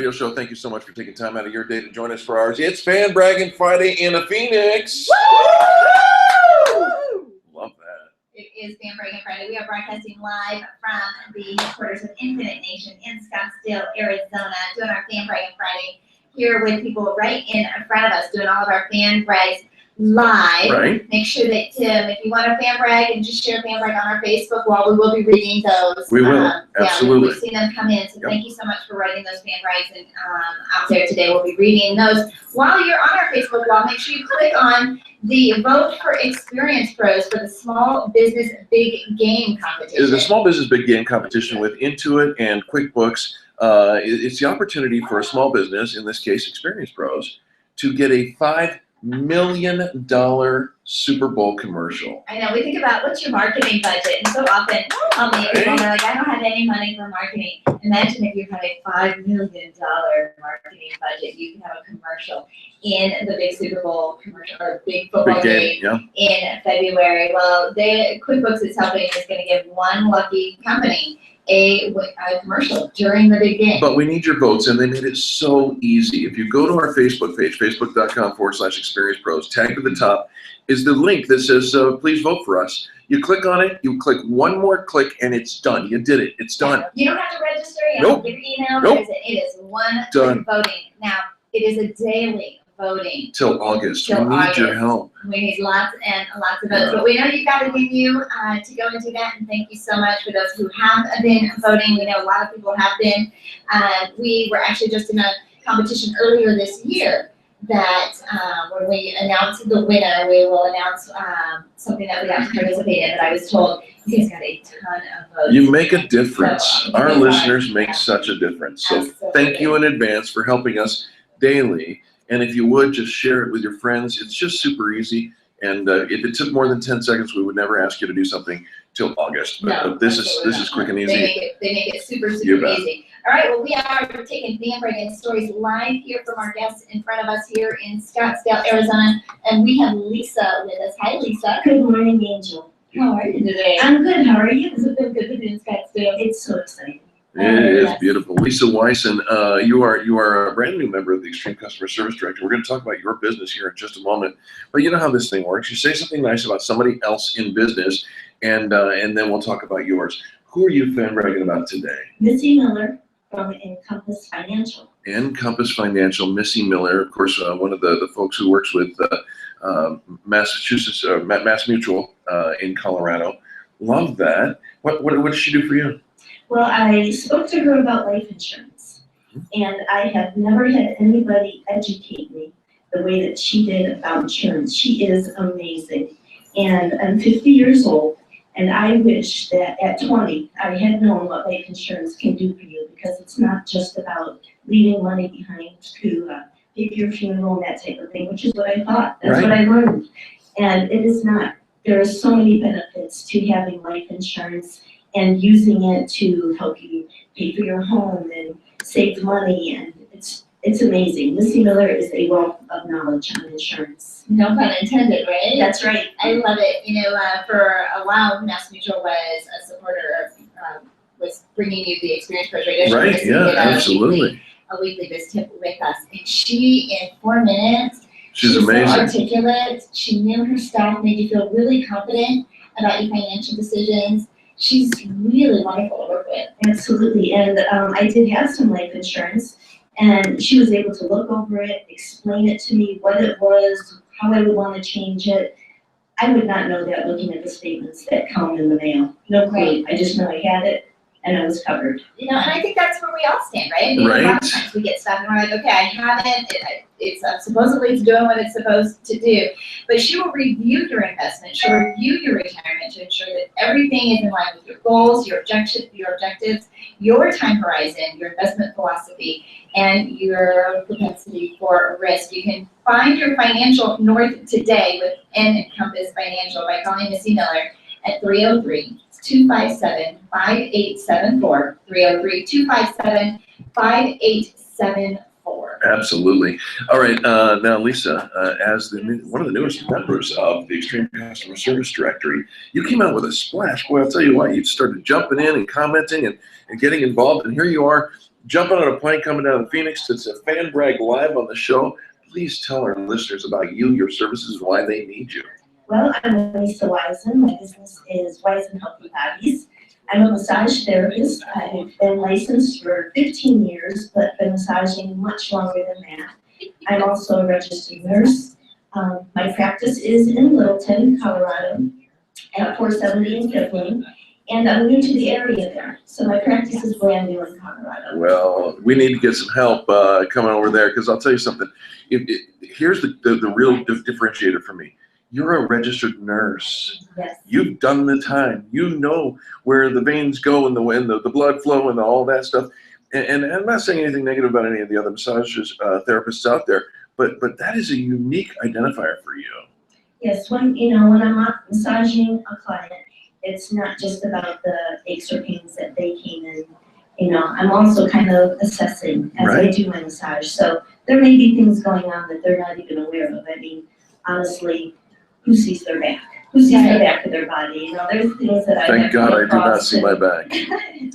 Radio Show. Thank you so much for taking time out of your day to join us for ours. It's Fan Bragging Friday in Phoenix. Love that. It is Fan Braggin Friday. We are broadcasting live from the headquarters of Infinite Nation in Scottsdale, Arizona, doing our Fan Braggin Friday here with people right in front of us, doing all of our fan brags live. Right. Make sure that, Tim, if you want a fan brag, and just share a fan brag on our Facebook wall, we will be reading those. We will, absolutely. Yeah, we've seen them come in, so thank you so much for writing those fan brags and out there today. We'll be reading those. While you're on our Facebook wall, make sure you click on the Vote for Experience Pros for the Small Business Big Game competition. It's a Small Business Big Game competition with Intuit and QuickBooks. It's the opportunity for a small business, in this case Experience Pros, to get a $5 million Super Bowl commercial. I know, we think about what's your marketing budget, and so often people are like, I don't have any money for marketing. Imagine if you had a $5 million marketing budget, you can have a commercial in the big Super Bowl commercial, or big football game in February. Well, QuickBooks is helping, is going to give one lucky company a commercial during the big game. But we need your votes, and they made it so easy. If you go to our Facebook page, facebook.com/Experience Pros, tag to the top is the link that says, please vote for us. You click on it, you click one more click, and it's done. You did it. It's done. You don't have to register. You Nope. don't give your email. Nope. It is one Done. voting. Now, it is a daily voting. Till August. Till we need your August. help. We need lots and lots of votes, but we know you've got it in you to go and do that, and thank you so much for those who have been voting. We know a lot of people have been. We were actually just in a competition earlier this year that when we announce the winner, we will announce something that we got to participate in, but I was told you guys got a ton of votes. You make a difference. So, Our you guys listeners are- make yeah. such a difference. So Absolutely. thank you in advance for helping us daily. And if you would, just share it with your friends. It's just super easy. And if it took more than 10 seconds, we would never ask you to do something till August. But this is quick and easy. They make it super, You super bet. easy. All right, well, we are taking Fan Bragging stories live here from our guests in front of us here in Scottsdale, Arizona. And we have Lisa with us. Hi, Lisa. Good morning, Angel. How are you today? I'm good. How are you? It's been good to be in Scottsdale. It's so exciting. It is Yes. beautiful. Lisa Wyson, you are a brand new member of the Extreme Customer Service Director. We're going to talk about your business here in just a moment. But you know how this thing works. You say something nice about somebody else in business, and then we'll talk about yours. Who are you fan bragging about today? Missy Miller from Encompass Financial. Encompass Financial, Missy Miller, of course, one of the folks who works with Massachusetts, Mass Mutual in Colorado. Love that. What does she do for you? Well, I spoke to her about life insurance, and I have never had anybody educate me the way that she did about insurance. She is amazing. And I'm 50 years old, and I wish that at 20, I had known what life insurance can do for you, because it's not just about leaving money behind to pay for your funeral and that type of thing, which is what I thought. That's what I learned. And it is not. There are so many benefits to having life insurance and using it to help you pay for your home and save money, and it's amazing. Missy Miller is a wealth of knowledge on insurance. No pun intended, right? That's right. I love it. You know, for a while, Mass Mutual was a supporter of, was bringing you the Experience Pros Radio Show. Right, Missy yeah, did absolutely. A weekly biz tip with us, and she, in 4 minutes, She's so amazing. articulate. She knew her stuff, made you feel really confident about your financial decisions. She's really wonderful to work with. Absolutely. And I did have some life insurance, and she was able to look over it, explain it to me, what it was, how I would want to change it. I would not know that looking at the statements that come in the mail. No clue. I just know I had it, and I was covered. You know, and I think that's where we all stand, right? I mean, Right. A lot of times we get stuff and we're like, okay, I have it. It's supposedly it's doing what it's supposed to do. But she will review your investment. She'll review your retirement to ensure that everything is in line with your goals, your objectives, your time horizon, your investment philosophy, and your propensity for risk. You can find your financial north today with Encompass Financial by calling Missy Miller at 303-257-5874, 303-257-5874. Absolutely. All right, now Lisa, as one of the newest members of the Extreme Customer Service Directory, you came out with a splash. Boy, I'll tell you what, you started jumping in and commenting and getting involved, and here you are jumping on a plane coming down to Phoenix. It's a Fan Brag Live on the show. Please tell our listeners about you, your services, why they need you. Well, I'm Lisa Wisen. My business is Wisen Healthy Bodies. I'm a massage therapist. I've been licensed for 15 years, but been massaging much longer than that. I'm also a registered nurse. My practice is in Littleton, Colorado, at 470 in Kipling, and I'm new to the area there. So my practice is brand new in Colorado. Well, we need to get some help coming over there, because I'll tell you something. Here's the real differentiator for me. You're a registered nurse. Yes. You've done the time. You know where the veins go and the blood flow and all that stuff. And I'm not saying anything negative about any of the other massages therapists out there, but that is a unique identifier for you. Yes, when I'm massaging a client, it's not just about the aches or pains that they came in. I'm also kind of assessing as I do my massage. So there may be things going on that they're not even aware of. I mean, honestly, who sees their back? Who sees the back of their body? There's things that I have Thank God I do not see my back. Well, and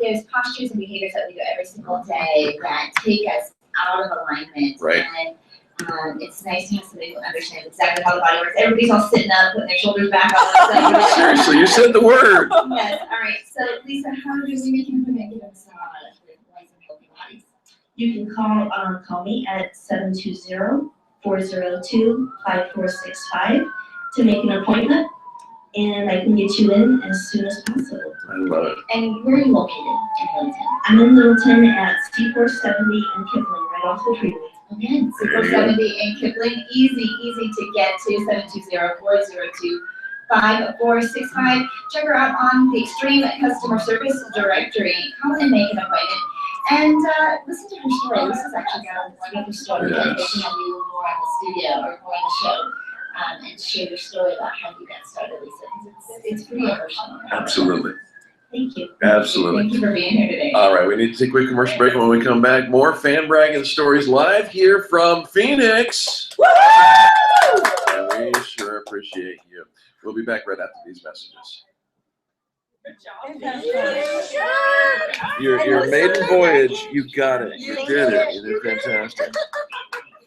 there's postures and behaviors that we do every single day that take us out of alignment. Right. And it's nice to have somebody who understands exactly how the body works. Everybody's all sitting up, putting their shoulders back all of a sudden. Seriously, you said the word. Yes, all right. So Lisa, how do we make an appointment with massage with Wisen Healthy Bodies? You can call me at 720-402-5465 to make an appointment, and I can get you in as soon as possible. I love it. And where are you located in Littleton? I'm in Littleton at C470 in Kipling, right off the freeway. Again, 470 in Kipling, easy to get to, 720-402-5465. Check her out on the Extreme Customer Service Directory. Come and make an appointment. And listen to her story. This is actually got a wonderful story. Yes. They can have you more on the studio or more on the show and share your story about how you got started, Lisa. Because it's pretty emotional. Absolutely. Thank you. Absolutely. Thank you for being here today. All right, we need to take a quick commercial break. When we come back, more Fan Braggin Stories live here from Phoenix. And we sure appreciate you. We'll be back right after these messages. Your maiden voyage, you got it. You did it. You did fantastic.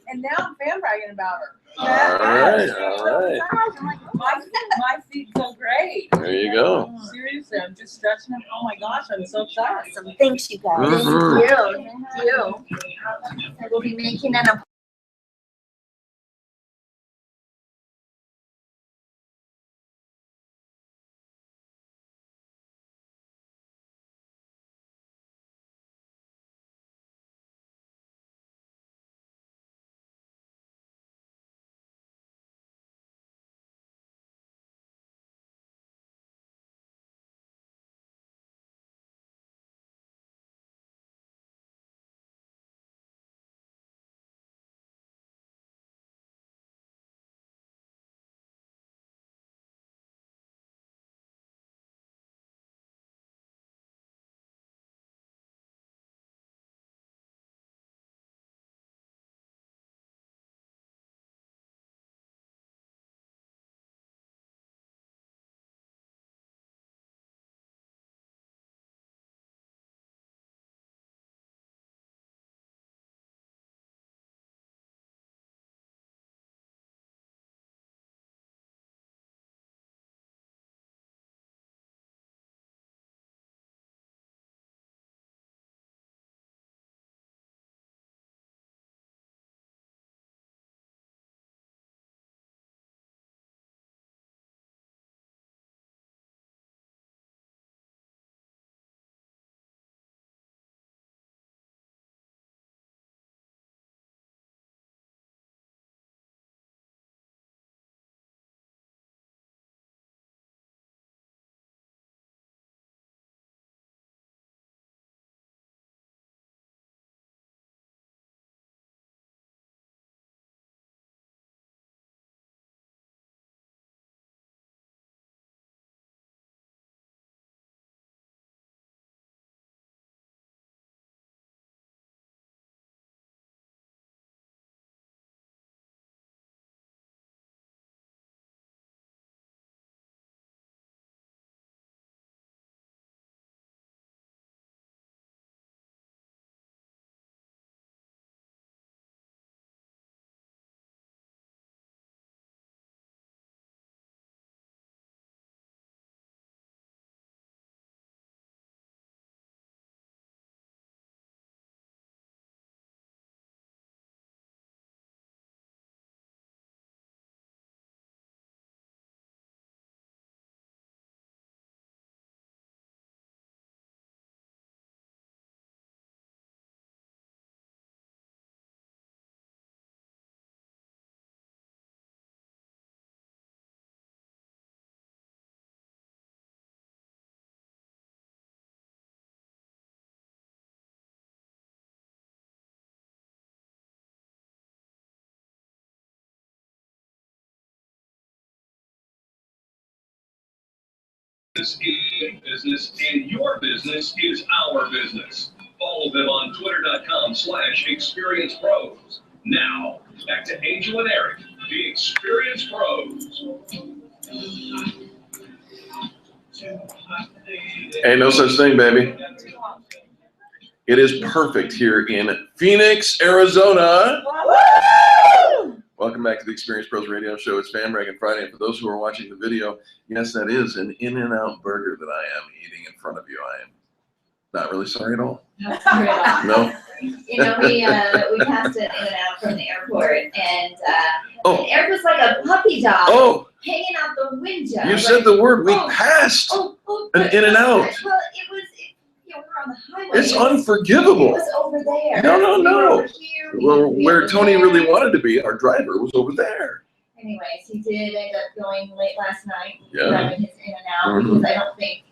And now I'm fan bragging about her. All right. My feet feel great. There you go. Seriously, I'm just stretching them. Oh my gosh, I'm so excited. Thanks, you guys. Mhm. Thank you. We'll be making an This is business, and your business is our business. Follow them on twitter.com/experiencepros. Now, back to Angel and Eric, the Experience Pros. Ain't no such thing, baby. It is perfect here in Phoenix, Arizona. Welcome back to the Experience Pros Radio Show. It's Fan Braggin Friday. And for those who are watching the video, yes, that is an In-N-Out burger that I am eating in front of you. I am not really sorry at all. No? You know, we passed it in and out from the airport, and Eric was like a puppy dog hanging out the window. You said the word. We passed an In-N-Out. Well, it was, you know, we're on the highway. It's unforgivable. It was over there. No. We were over here, Well, we where were Tony there. really wanted to be, our driver, was over there. Anyways, he did end up going late last night, Yeah. grabbing his In-N-Out, Mhm. because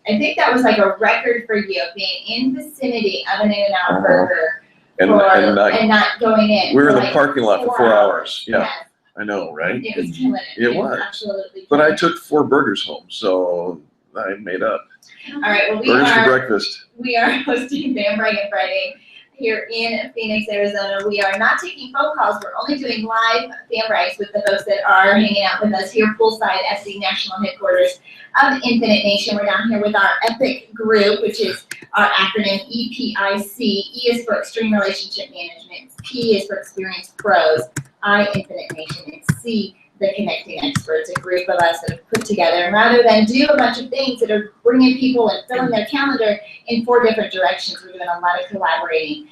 I think that was like a record for you, being in vicinity of an In-N-Out burger And not going in. we were in for the like parking lot for 4 hours. Yeah, Yes, I know, right? it was killing it. It was. Absolutely. But I killing took 4 burgers home, so I made up. it. All right, well, Burgers for breakfast. we are hosting Fan Braggin Friday here in Phoenix, Arizona. We are not taking phone calls. We're only doing live fan brags with the folks that are hanging out with us here poolside at the national headquarters of Infinite Nation. We're down here with our EPIC group, which is our acronym EPIC. E is for Extreme Relationship Management. P is for Experienced Pros. I, Infinite Nation. And C, the Connecting Experts, a group of us that have put together. And rather than do a bunch of things that are bringing people and filling their calendar in 4 different directions, we're doing a lot of collaborating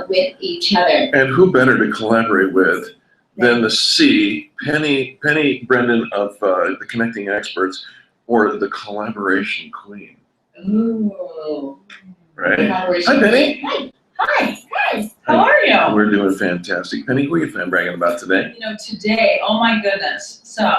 with each other. And who better to collaborate with than the C, Penny Brendan of the Connecting Experts, or the Collaboration Queen, Ooh. right? Collaboration. Hi, Penny. Hi, guys. How are you? We're doing fantastic. Penny, who are you fan bragging about today? You know, today, oh my goodness. So,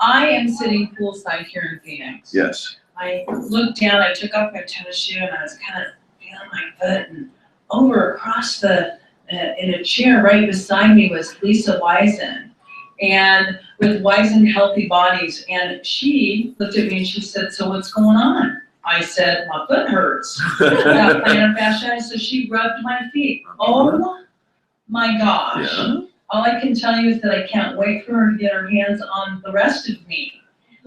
I am sitting poolside here in Phoenix. Yes. I looked down, I took off my tennis shoe, and I was kind of feeling my foot, and over across in a chair right beside me was Lisa Wisen, and with Wisen Healthy Bodies, and she looked at me and she said, "So what's going on?" I said, "My foot hurts." Got plantar fasciitis, so she rubbed my feet. Oh my gosh. Yeah. All I can tell you is that I can't wait for her to get her hands on the rest of me,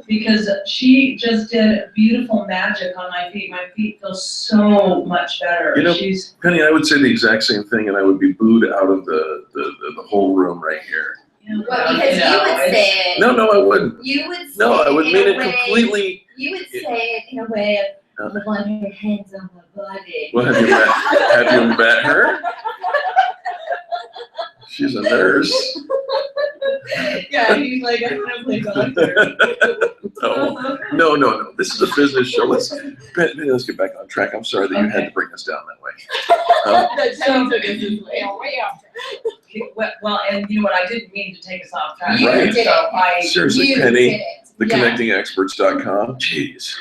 because she just did beautiful magic on my feet. My feet feel so much better. You know, Penny, I would say the exact same thing, and I would be booed out of the whole room right here. Well, because you would say it. No, I wouldn't. You would say No, I would it mean in a it way- completely. You would say it in a way of the one who hands on the body. Well, have you met her? She's a nurse. Yeah, he's like, I'm gonna play doctor. No. This is a business show. Let's get back on track. I'm sorry that you had to bring us down that way. The time took us this way. Well, and you know what? I didn't mean to take us off track. You Right. did So it. Seriously, You Penny, did it. the Yeah. connectingexperts.com. Jeez.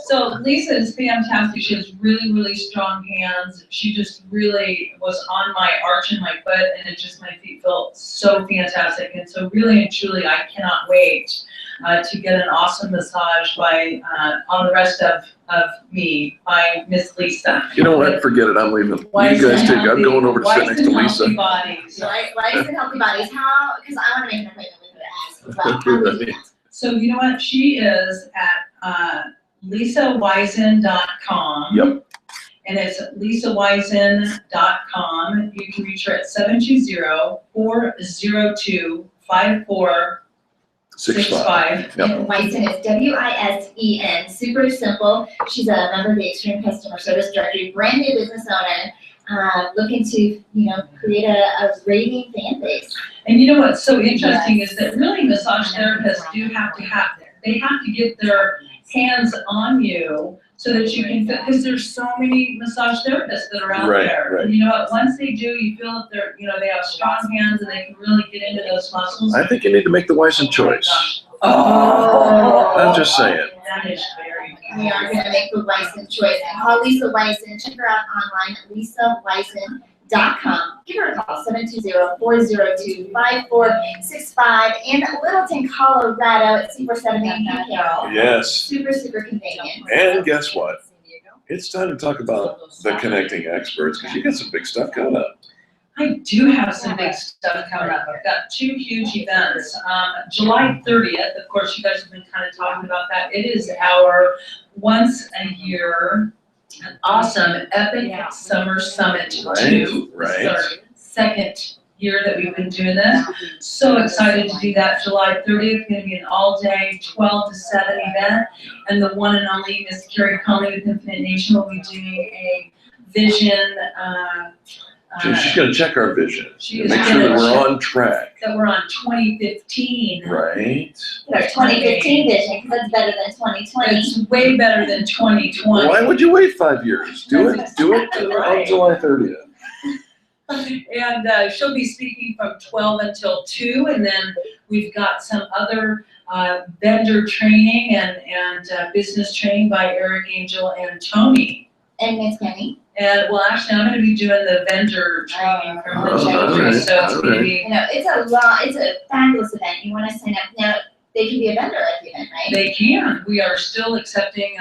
So Lisa is fantastic. She has really, really strong hands. She just really was on my arch in my foot, and it just, my feet felt so fantastic. And so really and truly, I cannot wait to get an awesome massage by on the rest of me by Miss Lisa. You know what? Forget it. I'm leaving. You guys take it. I'm going over to sit next to Lisa. Bodies. Wise and Healthy Bodies. How? Because I want to make an appointment with her as well. How would you do that? So you know what? She is at lisawisen.com. Yep. And it's lisawisen.com. You can reach her at 720-402-5465. Yep. Wisen is W-I-S-E-N. Super simple. She's a member of the Extreme Customer Service Directory, brand new business owner, looking to, create a raving fan base. And you know what's so interesting is that really massage therapists they have to get their hands on you so that you can fit, because there's so many massage therapists that are out Right, there. right. And you know what, once they do, you feel that they're, they have strong hands and they can really get into those muscles. I think you need to make the Wisen choice. Oh. I'm just saying. That is very We are going to make the Wisen choice. And call Lisa Wisen. Check her out online at lisawisen.com. Give her a call, 720-402-5465 in Littleton, Colorado at C470 Carroll. Yes. Super convenient. And guess what? It's time to talk about the connecting experts because you got some big stuff coming up. I do have some big stuff coming up. I've got 2 huge events. July 30th, of course, you guys have been kind of talking about that. It is our once a year awesome Epic Summer Summit 2. Right. It's our second year that we've been doing this. So excited to do that. July 30th, going to be an all-day 12 to 7 event. And the one and only Miss Carrie Conley with Infinite Nation will be doing a vision. She's going to check our vision. She is Make sure that gonna we're check on track. that we're on 2015. Right. Our 2015 vision, because that's better than 2020. It's way better than 2020. Why would you wait 5 years? Do it on Right. July 30th. And she'll be speaking from 12 until 2, and then we've got some other vendor training and business training by Eric, Angel, and Tony. And Miss Kenny. And well, actually, I'm going to be doing the vendor training from the Oh, vendor, alright, so it's going to be. You know, it's a fabulous event. You want to sign up now. They can be a vendor at the event, right? They can. We are still accepting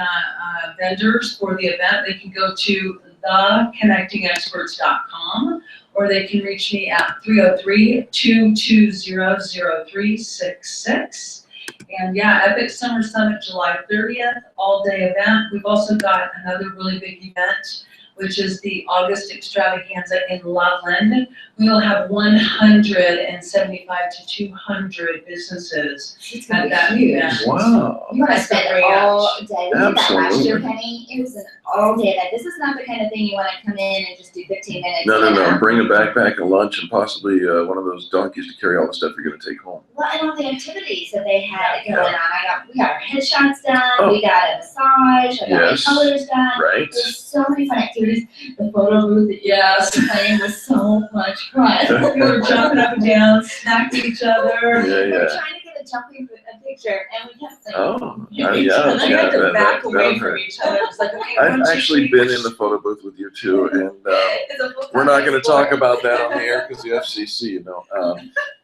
vendors for the event. They can go to theconnectingexperts.com, or they can reach me at 303-220-0366. And yeah, Epic Summer Summit, July 30th, all-day event. We've also got another really big event, which is the August Extravaganza in Loveland. We will have 175 to 200 businesses It's at gonna that be huge. event. Wow. You want to spend all day. We did that last year, Absolutely. Penny. It was an all-day event. This is not the kind of thing you want to come in and just do 15 minutes. No. and out. Bring a backpack, a lunch, and possibly one of those donkeys to carry all the stuff you're going to take home. Well, and all the activities that they had going on. We got our headshots done. We got a massage. I got Yes. my colors done. Right. There's so many fun activities. The photo booth that you Yes. guys were playing was so much fun. We were jumping up and down, smacking each other. We were Yeah. trying to get a picture, and we kept saying, Oh, We yeah. had to back away from each other. It's like, okay, I've one, two, actually three. been in the photo booth with you too, and it's a full-time we're not going to talk sport. about that on the air because the FCC, you know.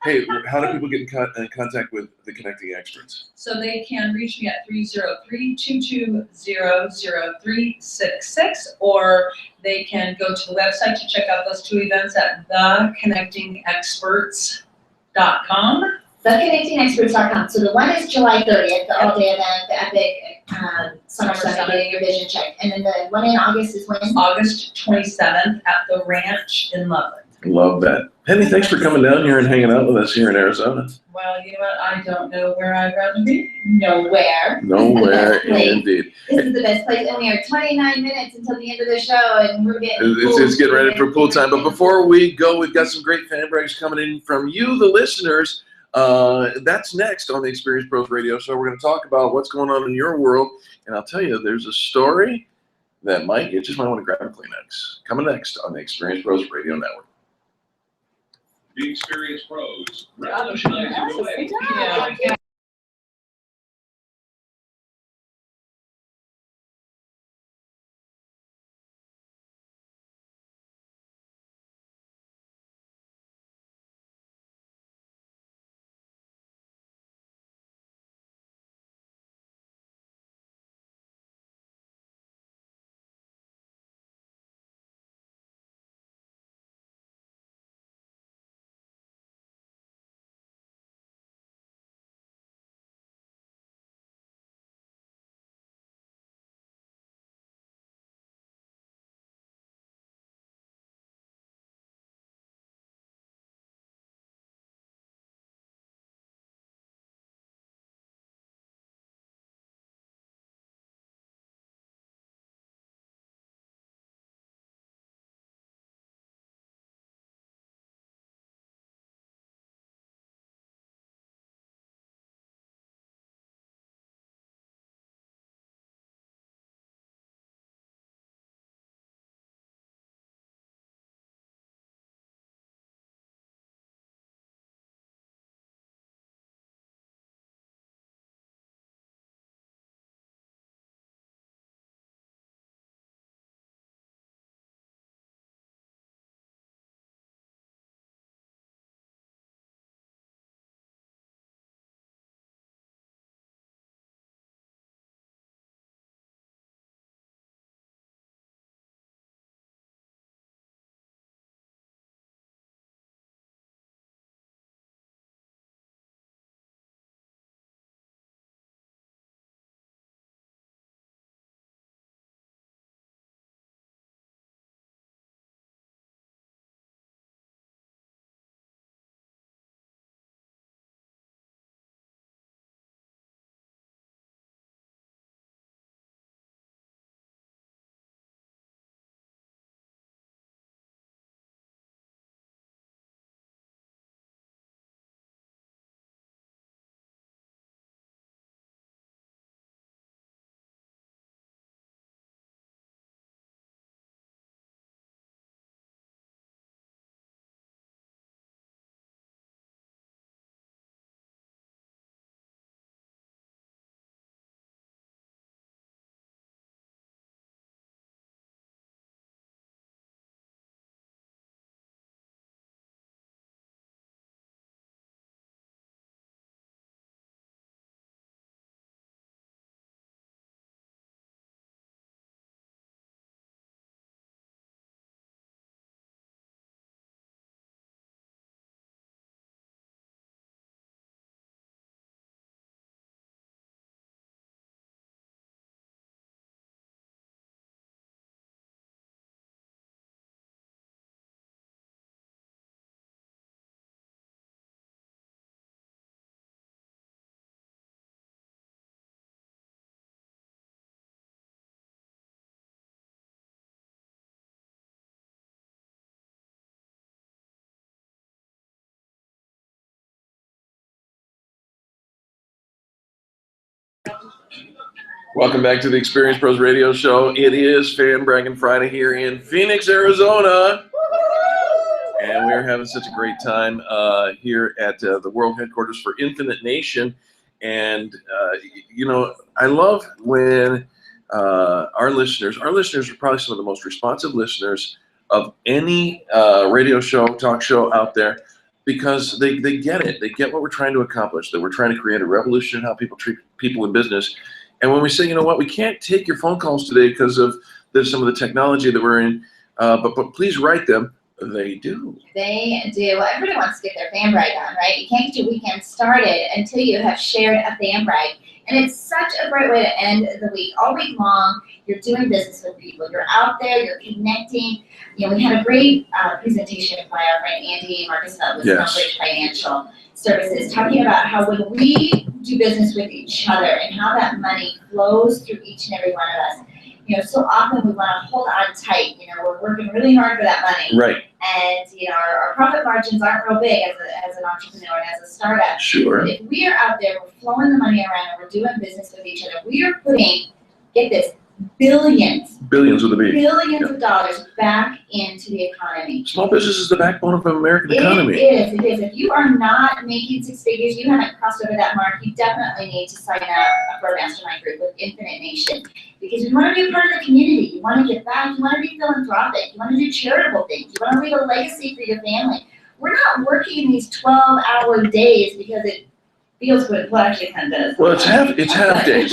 Hey, how do people get in contact with the Connecting Experts? So they can reach me at 303-220-0366, or they can go to the website to check out those 2 events at theconnectingexperts.com. TheConnectingExperts.com. So the one is July 30th, the all-day event, the Epic Summer Summer Summit, Summit. getting your vision check. And then the one in August is when? August 27th at the Ranch in Loveland. Love that. Penny, thanks for coming down here and hanging out with us here in Arizona. Well, you know what? I don't know where I'd rather be. Nowhere. Nowhere, Place. indeed. This is the best place, and we are 29 minutes until the end of the show, and we're getting It's getting ready for pool time. But before we go, we've got some great fan breaks coming in from you, the listeners. That's next on the Experience Pros Radio Show. We're going to talk about what's going on in your world. And I'll tell you, there's a story that you just might want to grab a Kleenex. Coming next on the Experience Pros Radio Network. The Experience Pros revolutionizing the way. Yeah. Welcome back to the Experience Pros Radio Show. It is Fan Braggin Friday here in Phoenix, Arizona. And we're having such a great time here at the world headquarters for Infinite Nation. And, you know, I love when our listeners are probably some of the most responsive listeners of any radio show, talk show out there, because they get it. They get what we're trying to accomplish, that we're trying to create a revolution in how people treat people in business. And when we say, you know what, we can't take your phone calls today because of some of the technology that we're in, but please write them. They do. They do. Well, everybody wants to get their fan brag on, right? You can't get your weekend started until you have shared a fan brag. And it's such a great way to end the week. All week long, you're doing business with people. You're out there, you're connecting. You know, we had a great presentation by our friend Andy Marcus with Bridge Financial Services, talking about how when we do business with each other and how that money flows through each and every one of us. You know, so often we want to hold on tight. You know, we're working really hard for that money. Right. And, you know, our profit margins aren't real big as an entrepreneur and as a startup. Sure. But if we are out there, we're flowing the money around and we're doing business with each other, we are putting, get this, billions with a B. Billions of dollars back into the economy. Small business is the backbone of the American economy. It is. If you are not making six figures, you haven't crossed over that mark, you definitely need to sign up for a mastermind group with Infinite Nation. Because you want to be a part of the community. You want to give back. You want to be philanthropic. You want to do charitable things. You want to leave a legacy for your family. We're not working these 12-hour days because it feels good. Well, actually, it kind of does. Well, it's half days.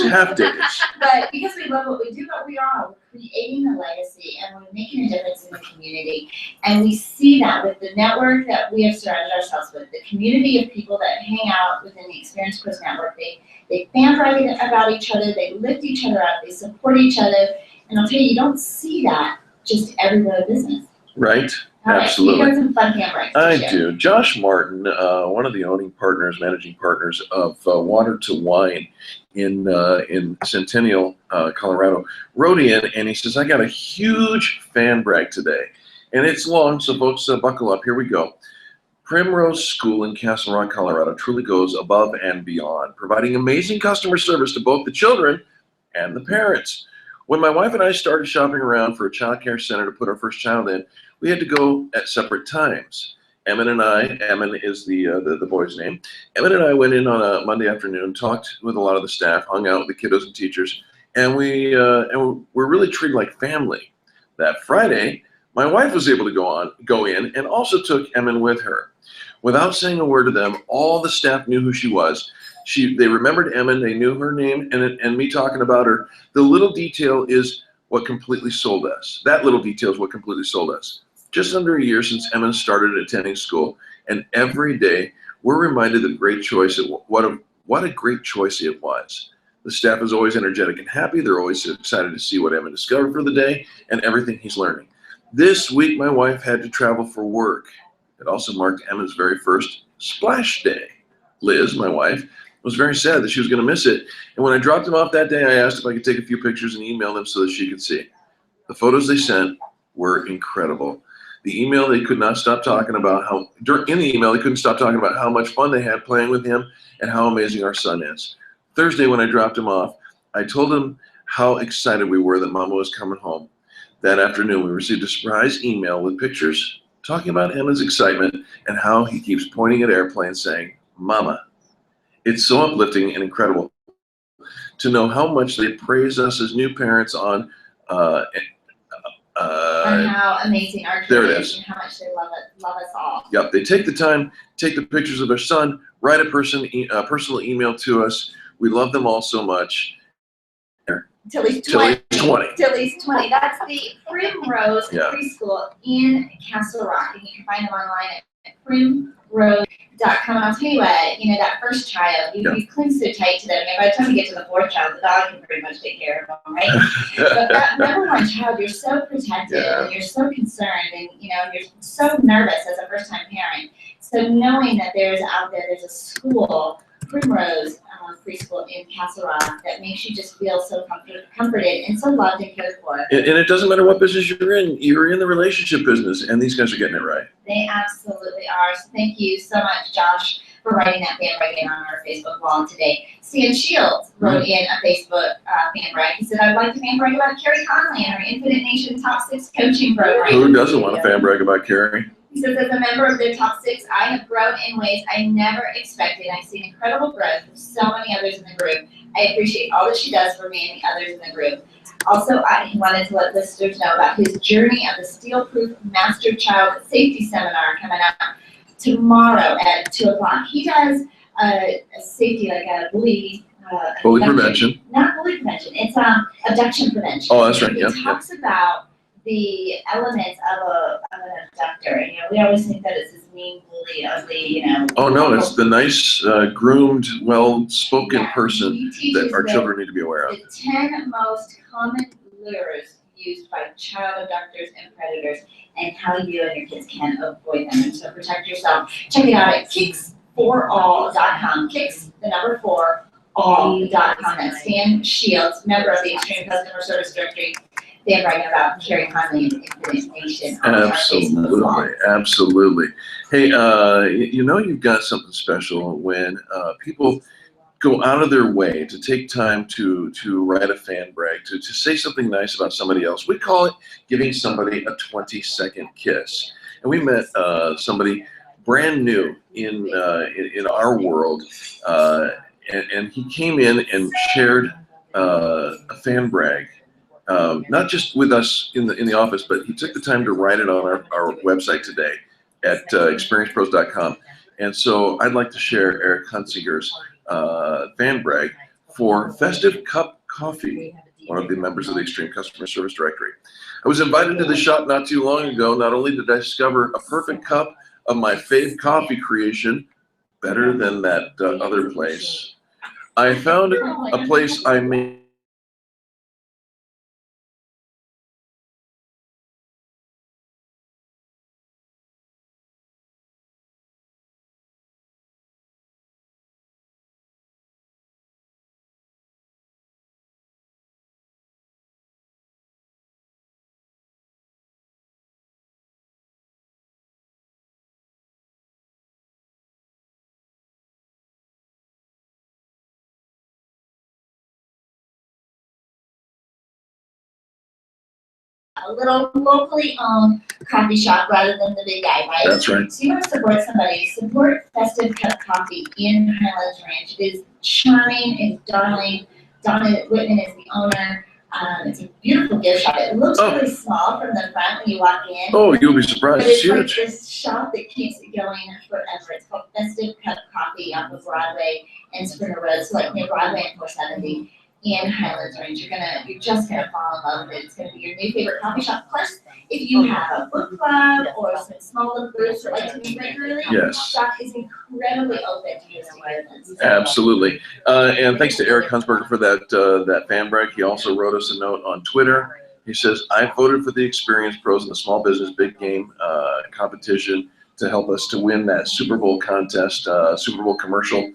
But because we love what we do, but we are creating a legacy and we're making a difference in the community. And we see that with the network that we have surrounded ourselves with, the community of people that hang out within the Experience Pros Network. They fan brag about each other, they lift each other up, they support each other. And I'll tell you, you don't see that just everywhere in business. Right. All Absolutely. Right, you got some fun fan brags to I share. do. Josh Martin, one of the managing partners of Water to Wine in Centennial, Colorado, wrote in and he says, I got a huge fan brag today. And it's long, so folks, buckle up. Here we go. Primrose School in Castle Rock, Colorado truly goes above and beyond, providing amazing customer service to both the children and the parents. When my wife and I started shopping around for a child care center to put our first child in, we had to go at separate times. Emmett is the boy's name. Emmett and I went in on a Monday afternoon, talked with a lot of the staff, hung out with the kiddos and teachers, and we're really treated like family. That Friday, my wife was able to go in and also took Emmett with her. Without saying a word to them, all the staff knew who she was. They remembered Emmett, they knew her name, and me talking about her. The little detail is what completely sold us. That little detail is what completely sold us. Just under a year since Emmett started attending school, and every day we're reminded of great choice. What a great choice it was. The staff is always energetic and happy. They're always excited to see what Emmett discovered for the day and everything he's learning. This week, my wife had to travel for work. It also marked Emmett's very first splash day. Liz, my wife, was very sad that she was going to miss it. And when I dropped him off that day, I asked if I could take a few pictures and email them so that she could see. The photos they sent were incredible. The email, they could not stop talking about in the email, they couldn't stop talking about how much fun they had playing with him and how amazing our son is. Thursday, when I dropped him off, I told him how excited we were that Mama was coming home. That afternoon, we received a surprise email with pictures talking about Emma's excitement and how he keeps pointing at airplanes saying, Mama. It's so uplifting and incredible to know how much they praise us as new parents on how amazing our there kid it is is. and how much they love us all. Yep, they take the time, take the pictures of their son, write a personal email to us. We love them all so much. Till he's 20. That's the Primrose Preschool in Castle Rock. And you can find them online at primrose.com. And I'll tell you what, you know, that first child, you cling so tight to them. And by the time you get to the fourth child, the dog can pretty much take care of them, right? But that number one child, you're so protective and you're so concerned and, you know, you're so nervous as a first-time parent. So knowing that there's a school, Primrose Preschool in Castle Rock, that makes you just feel so comforted and so loved and cared for. And it doesn't matter what business you're in the relationship business, and these guys are getting it right. They absolutely are. So thank you so much, Josh, for writing that fan writing on our Facebook wall today. Stan Shields wrote in a Facebook fan brag. He said, I'd like to fan brag about Carrie Conley and her Infinite Nation Top 6 coaching program. Who doesn't want to fan brag about Carrie? He says, as a member of their top 6, I have grown in ways I never expected. I've seen incredible growth with so many others in the group. I appreciate all that she does for me and the others in the group. Also, he wanted to let listeners know about his journey of the Steel-Proof Master Child Safety Seminar coming up tomorrow at 2 o'clock. He does a safety, like a bully Prevention. Not bully prevention, it's abduction prevention. Oh, that's right, yeah. He talks about the elements of an abductor, and we always think that it's this mean, bully, ugly, Oh no, it's the nice, groomed, well-spoken Yeah, person he that teaches our children need to be aware of. the 10 most common lures used by child abductors and predators, and how you and your kids can avoid them. And so protect yourself. Check it out at kicksforall.com. Kicks, the number 4, all.com. That's Stan Shields, member of the Extreme Customer Service Directory. They're writing about Carrie Conley and Infinite Nation on our Facebook wall. Absolutely. Hey, you've got something special when people go out of their way to take time to write a fan brag, to say something nice about somebody else. We call it giving somebody a 20-second kiss. And we met somebody brand new in our world, and he came in and shared a fan brag. Not just with us in the office, but he took the time to write it on our website today at experiencepros.com. And so I'd like to share Eric Hunsinger's fan brag for Festive Cup Coffee, one of the members of the Extreme Customer Service Directory. I was invited to the shop not too long ago. Not only did I discover a perfect cup of my fave coffee creation, better than that other place, I found a place I made A little locally owned coffee shop rather than the big guy, right? That's right. So you want to support somebody, support Festive Cup Coffee in Highlands Ranch. It is charming, it's darling. Donna Whitman is the owner. It's a beautiful gift shop. It looks really small from the front when you walk in. Oh, you'll be surprised. But it's It's like huge. this shop that keeps it going forever. It's called Festive Cup Coffee off of Broadway and Springer Road. So like near Broadway and 470 in Highlands Range. You're just gonna fall in love with it. It's gonna be your new favorite coffee shop. Plus, if you have a book club or some small little groups that like to meet regularly, Yes. shop is incredibly open to hosting events. Absolutely. And thanks to Eric Hunsberger for that fan brag. He also wrote us a note on Twitter. He says, I voted for the Experience Pros in the Small Business Big Game competition to help us to win that Super Bowl contest, Super Bowl commercial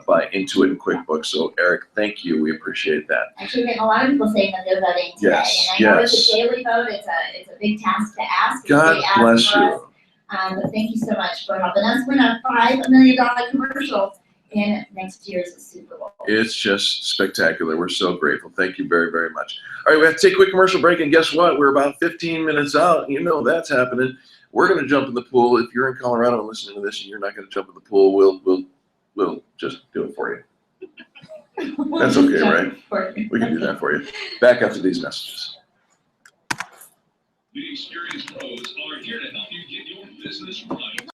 by Intuit and QuickBooks. So Eric, thank you. We appreciate that. Actually, getting a lot of people saying that they're voting today. Yes, And I know yes. it's a daily vote. It's a big task to ask. It's a God big ask bless for us. you. But thank you so much for helping us win a $5 million commercial in next year's Super Bowl. It's just spectacular. We're so grateful. Thank you very, very much. All right, we have to take a quick commercial break, and guess what? We're about 15 minutes out. You know that's happening. We're going to jump in the pool. If you're in Colorado and listening to this and you're not going to jump in the pool, we'll just do it for you. That's okay, right? We can do that for you. Back after these messages. The Experience Pros are here to help you get your business right.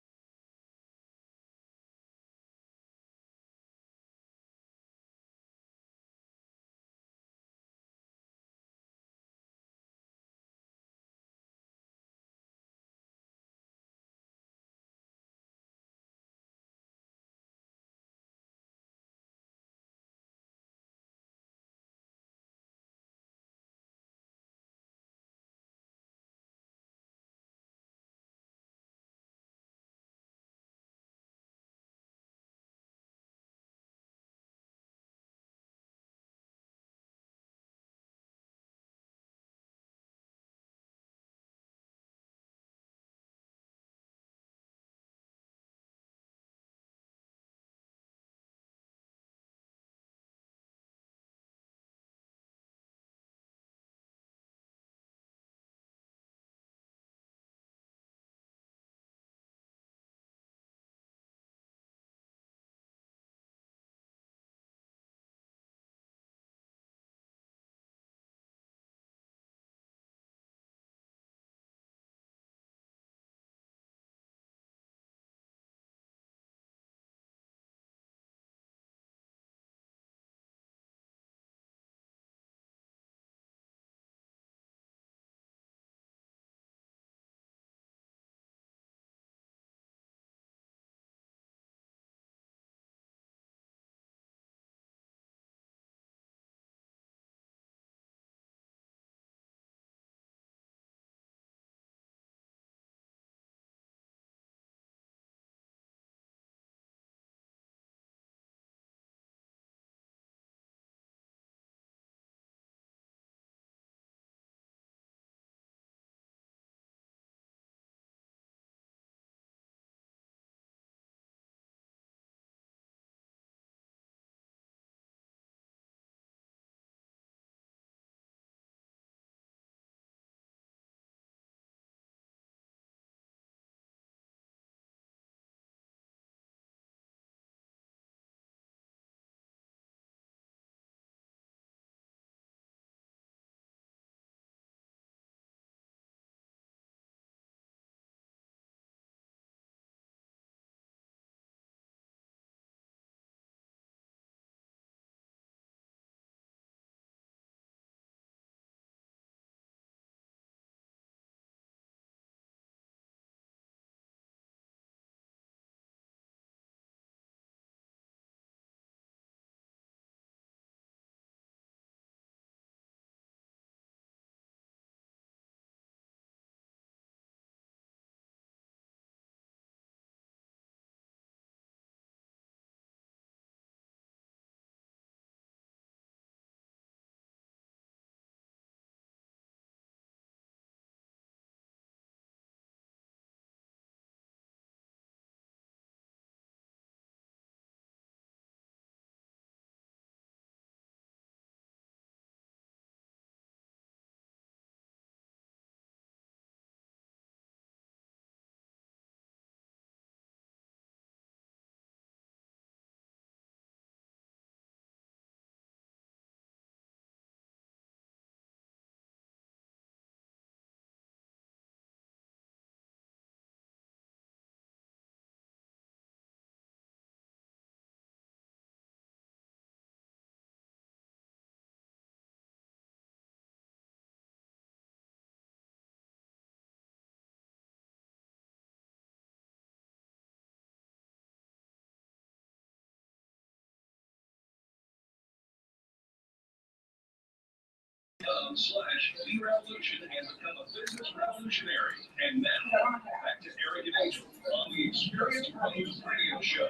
Facebook.com/TheRevolution and become a business revolutionary. And now, back to Eric and Angel on the Experience Pros Radio Show.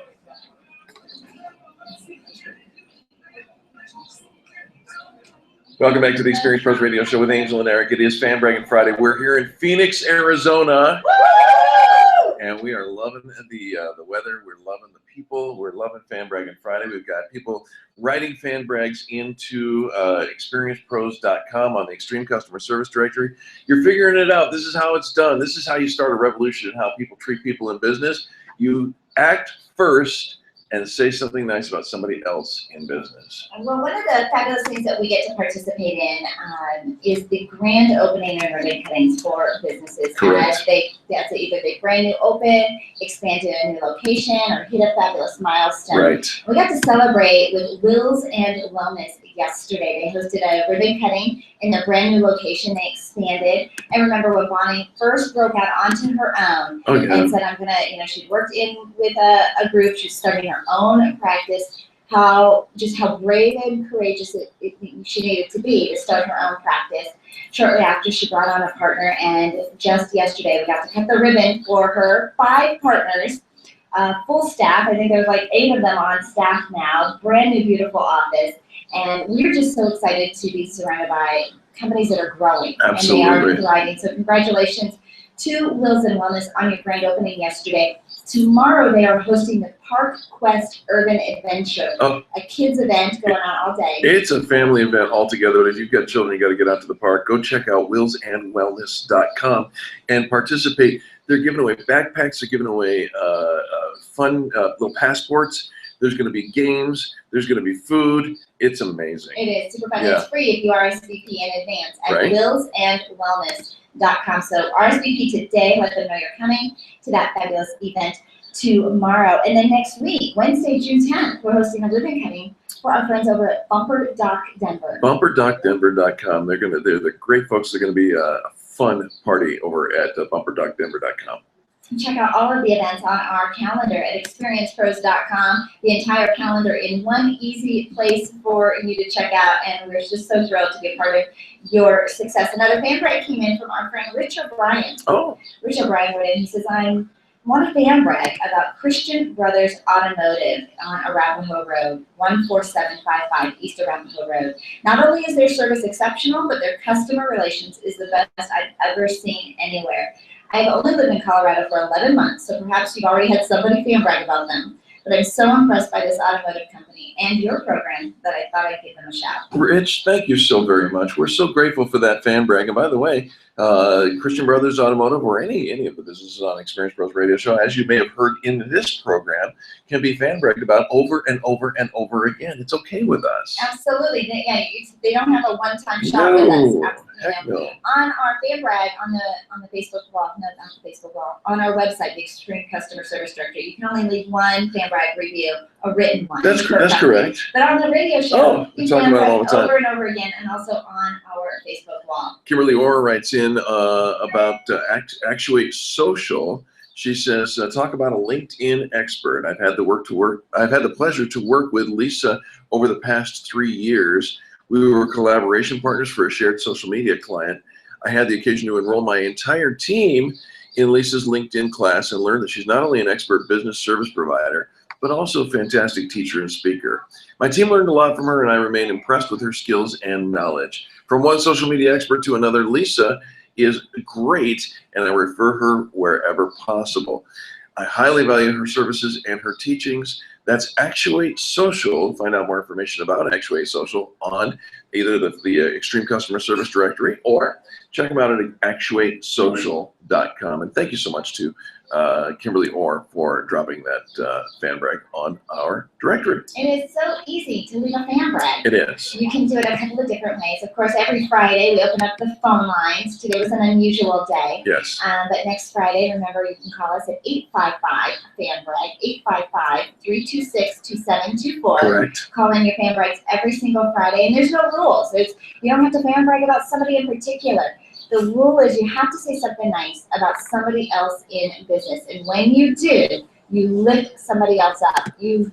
Welcome back to the Experience Pros Radio Show with Angel and Eric. It is Fan Bragging Friday. We're here in Phoenix, Arizona, and we are loving the weather. We're loving the people. We're loving Fan Bragging Friday. We've got people writing fan brags into experiencepros.com on the Extreme Customer Service Directory. You're figuring it out. This is how it's done. This is how you start a revolution in how people treat people in business. You act first and say something nice about somebody else in business. Well, one of the fabulous things that we get to participate in is the grand opening and ribbon cuttings for businesses. Correct. That's either they brand new open, expand to a new location, or hit a fabulous milestone. Right. We got to celebrate with Wills and Wellness yesterday. They hosted a ribbon cutting in their brand new location. They expanded. I remember when Bonnie first broke out onto her own and said, I'm gonna, she'd worked in with a group, she's starting her own practice, how brave and courageous she needed to be to start her own practice. Shortly after, she brought on a partner, and just yesterday we got to cut the ribbon for her 5 partners. Full staff. I think there's like 8 of them on staff now. Brand new, beautiful office. And we're just so excited to be surrounded by companies that are growing. Absolutely. And they are thriving. So congratulations to Wills and Wellness on your grand opening yesterday. Tomorrow they are hosting the Park Quest Urban Adventure, a kids event going on all day. It's a family event altogether. But if you've got children, you got to get out to the park. Go check out willsandwellness.com and participate. They're giving away backpacks. They're giving away fun little passports. There's going to be games. There's going to be food. It's amazing. It is super fun. Yeah. It's free if you RSVP in advance at Right. willsandwellness.com. So RSVP today. Let them know you're coming to that fabulous event tomorrow. And then next week, Wednesday, June 10th, we're hosting a ribbon cutting for our friends over at Bumper Doc Denver. BumperDocDenver.com. They're the great folks. They're going to be a fun party over at BumperDocDenver.com. Check out all of the events on our calendar at experiencepros.com. The entire calendar in one easy place for you to check out, and we're just so thrilled to be a part of your success. Another fan brag came in from our friend Rich O'Brien. Oh. Rich O'Brien wrote in. He says, I want to fan brag about Christian Brothers Automotive on Arapahoe Road, 14755 East Arapahoe Road. Not only is their service exceptional, but their customer relations is the best I've ever seen anywhere. I've only lived in Colorado for 11 months, so perhaps you've already had somebody fan brag about them. But I'm so impressed by this automotive company and your program that I thought I'd give them a shout. Rich, thank you so very much. We're so grateful for that fan brag. And by the way, Christian Brothers Automotive or any of the businesses on Experience Pros Radio Show, as you may have heard in this program, can be fan bragged about over and over and over again. It's okay with us. Absolutely. They don't have a one-time shot with us. Heck no. On our fan brag on the Facebook wall, no, not the Facebook wall, on our website, the Extreme Customer Service Directory, you can only leave one fan brag review, a written one. That's correct. But on the radio show, we you talk can about it all the time. over and over again, and also on our Facebook wall. Kimberly Orr writes in about Actuate Social. She says, talk about a LinkedIn expert. I've had the pleasure to work with Lisa over the past 3 years. We were collaboration partners for a shared social media client. I had the occasion to enroll my entire team in Lisa's LinkedIn class and learned that she's not only an expert business service provider, but also a fantastic teacher and speaker. My team learned a lot from her, and I remain impressed with her skills and knowledge. From one social media expert to another, Lisa is great, and I refer her wherever possible. I highly value her services and her teachings. That's Actuate Social. Find out more information about Actuate Social on either the Extreme Customer Service Directory or check them out at actuatesocial.com. And thank you so much to Kimberly Orr for dropping that fan brag on our directory. It is so easy to leave a fan brag. It is. You can do it a couple of different ways. Of course, every Friday we open up the phone lines. Today was an unusual day. Yes. But next Friday, remember, you can call us at 855 fan brag, 855-326-2724. Correct. Call in your fan brags every single Friday, and there's no rules. You don't have to fan brag about somebody in particular. The rule is you have to say something nice about somebody else in business, and when you do, you lift somebody else up. You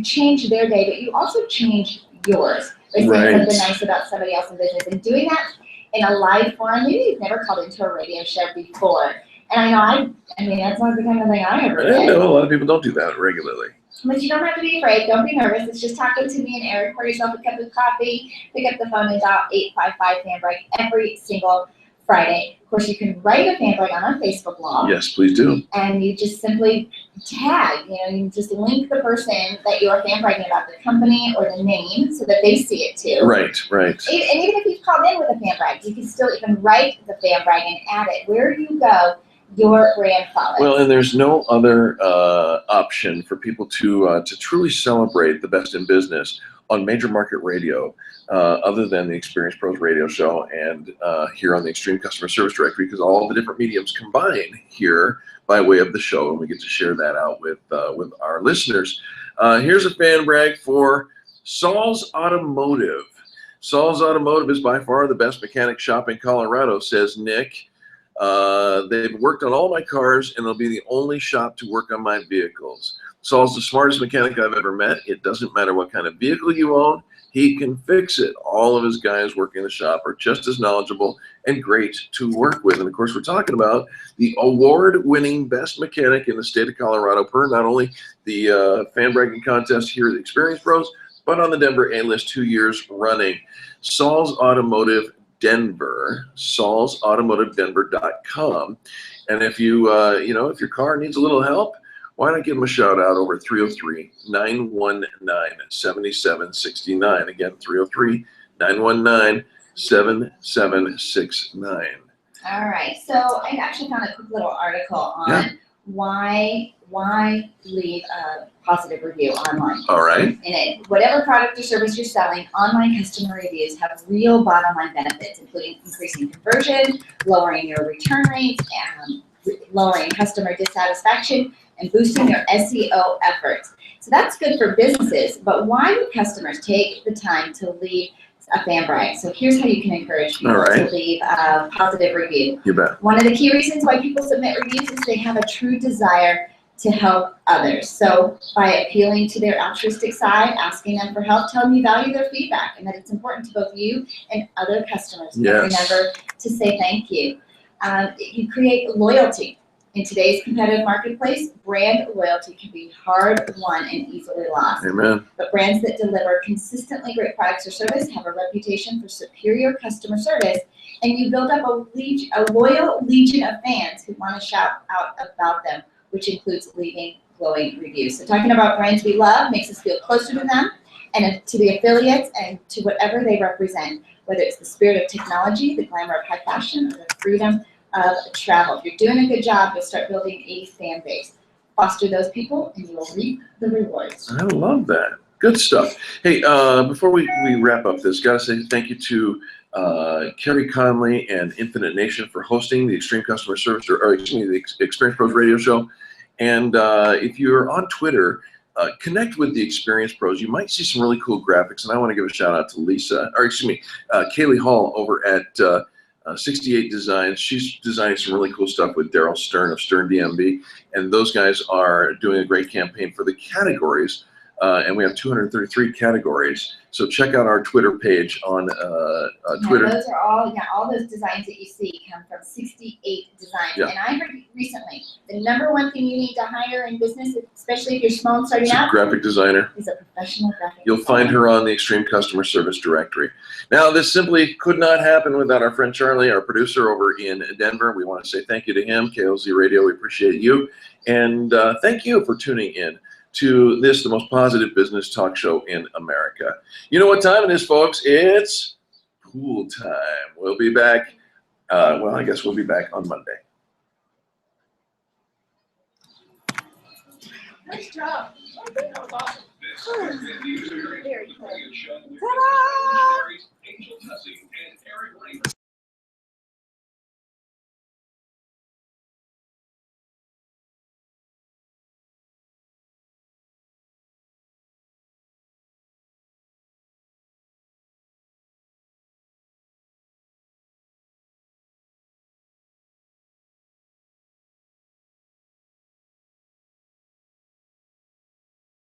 change their day, but you also change yours. by saying Right. something nice about somebody else's business, and doing that in a live forum. Maybe you've never called into a radio show before. And I know I mean, that's not the kind of thing I ever I did. know a lot of people don't do that regularly. But you don't have to be afraid. Don't be nervous. It's just talking to me and Eric. Pour yourself a cup of coffee. Pick up the phone and dial 855-FAN-BRAG every single Friday. Of course, you can write a FAN-BRAG on our Facebook wall. Yes, please do. And you just simply tag. You just link the person that you're FAN-BRAGing about, the company or the name, so that they see it too. Right, right. And even if you've called in with a FAN-BRAG, you can still even write the FAN-BRAG and add it. Where you go, your brand follows. Well, and there's no other option for people to truly celebrate the best in business on major market radio other than the Experience Pros radio show and here on the Extreme Customer Service Directory, because all the different mediums combine here by way of the show, and we get to share that out with our listeners. Here's a FAN-BRAG for Saul's Automotive. Saul's Automotive is by far the best mechanic shop in Colorado, says Nick. They've worked on all my cars, and they'll be the only shop to work on my vehicles. Saul's the smartest mechanic I've ever met. It doesn't matter what kind of vehicle you own, he can fix it. All of his guys working in the shop are just as knowledgeable and great to work with. And of course, we're talking about the award-winning best mechanic in the state of Colorado per not only the FAN-BRAGing contest here at the Experience Pros, but on the Denver A-List 2 years running. Saul's Automotive Denver, saulsautomotivedenver.com. And if you, if your car needs a little help, why not give them a shout out over 303-919-7769. Again, 303-919-7769. All right. So I actually found a quick little article on why leave a positive review online. All right. And whatever product or service you're selling, online customer reviews have real bottom line benefits, including increasing conversion, lowering your return rates, and lowering customer dissatisfaction, and boosting your SEO efforts. So that's good for businesses, but why would customers take the time to leave a FAN-BRAG? So here's how you can encourage people to leave a positive review. You bet. One of the key reasons why people submit reviews is they have a true desire to help others. So by appealing to their altruistic side, asking them for help, tell them you value their feedback and that it's important to both you and other customers. Yes. Remember to say thank you. You create loyalty. In today's competitive marketplace, brand loyalty can be hard won and easily lost. Amen. But brands that deliver consistently great products or service have a reputation for superior customer service, and you build up a loyal legion of fans who want to shout out about them, which includes leaving glowing reviews. So talking about brands we love makes us feel closer to them and to the affiliates and to whatever they represent, whether it's the spirit of technology, the glamour of high fashion, or the freedom of travel. If you're doing a good job, you'll start building a fan base. Foster those people and you will reap the rewards. I love that. Good stuff. Hey, before we wrap up this, gotta say thank you to Kerry Conley and Infinite Nation for hosting the Extreme Customer Service, the Experience Pros radio show. And if you're on Twitter, connect with the Experience Pros. You might see some really cool graphics, and I want to give a shout out to Kaylee Hall over at 68 Designs. She's designing some really cool stuff with Daryl Stern of Stern DMB, and those guys are doing a great campaign for the categories, and we have 233 categories. So check out our Twitter page on Twitter. Those are all those designs that you see come from 68 Designs. Yeah. And I heard recently, the #1 thing you need to hire in business, especially if you're small and starting out, Graphic designer. is a professional graphic You'll find her on the Extreme Customer Service Directory. Now, this simply could not happen without our friend Charlie, our producer over in Denver. We want to say thank you to him, KLZ Radio. We appreciate you. And thank you for tuning in to this, the most positive business talk show in America. You know what time it is, folks? It's pool time. We'll be back. I guess we'll be back on Monday. Nice job. I think that was awesome. This is the Experience Very cool. Show. Ta-da!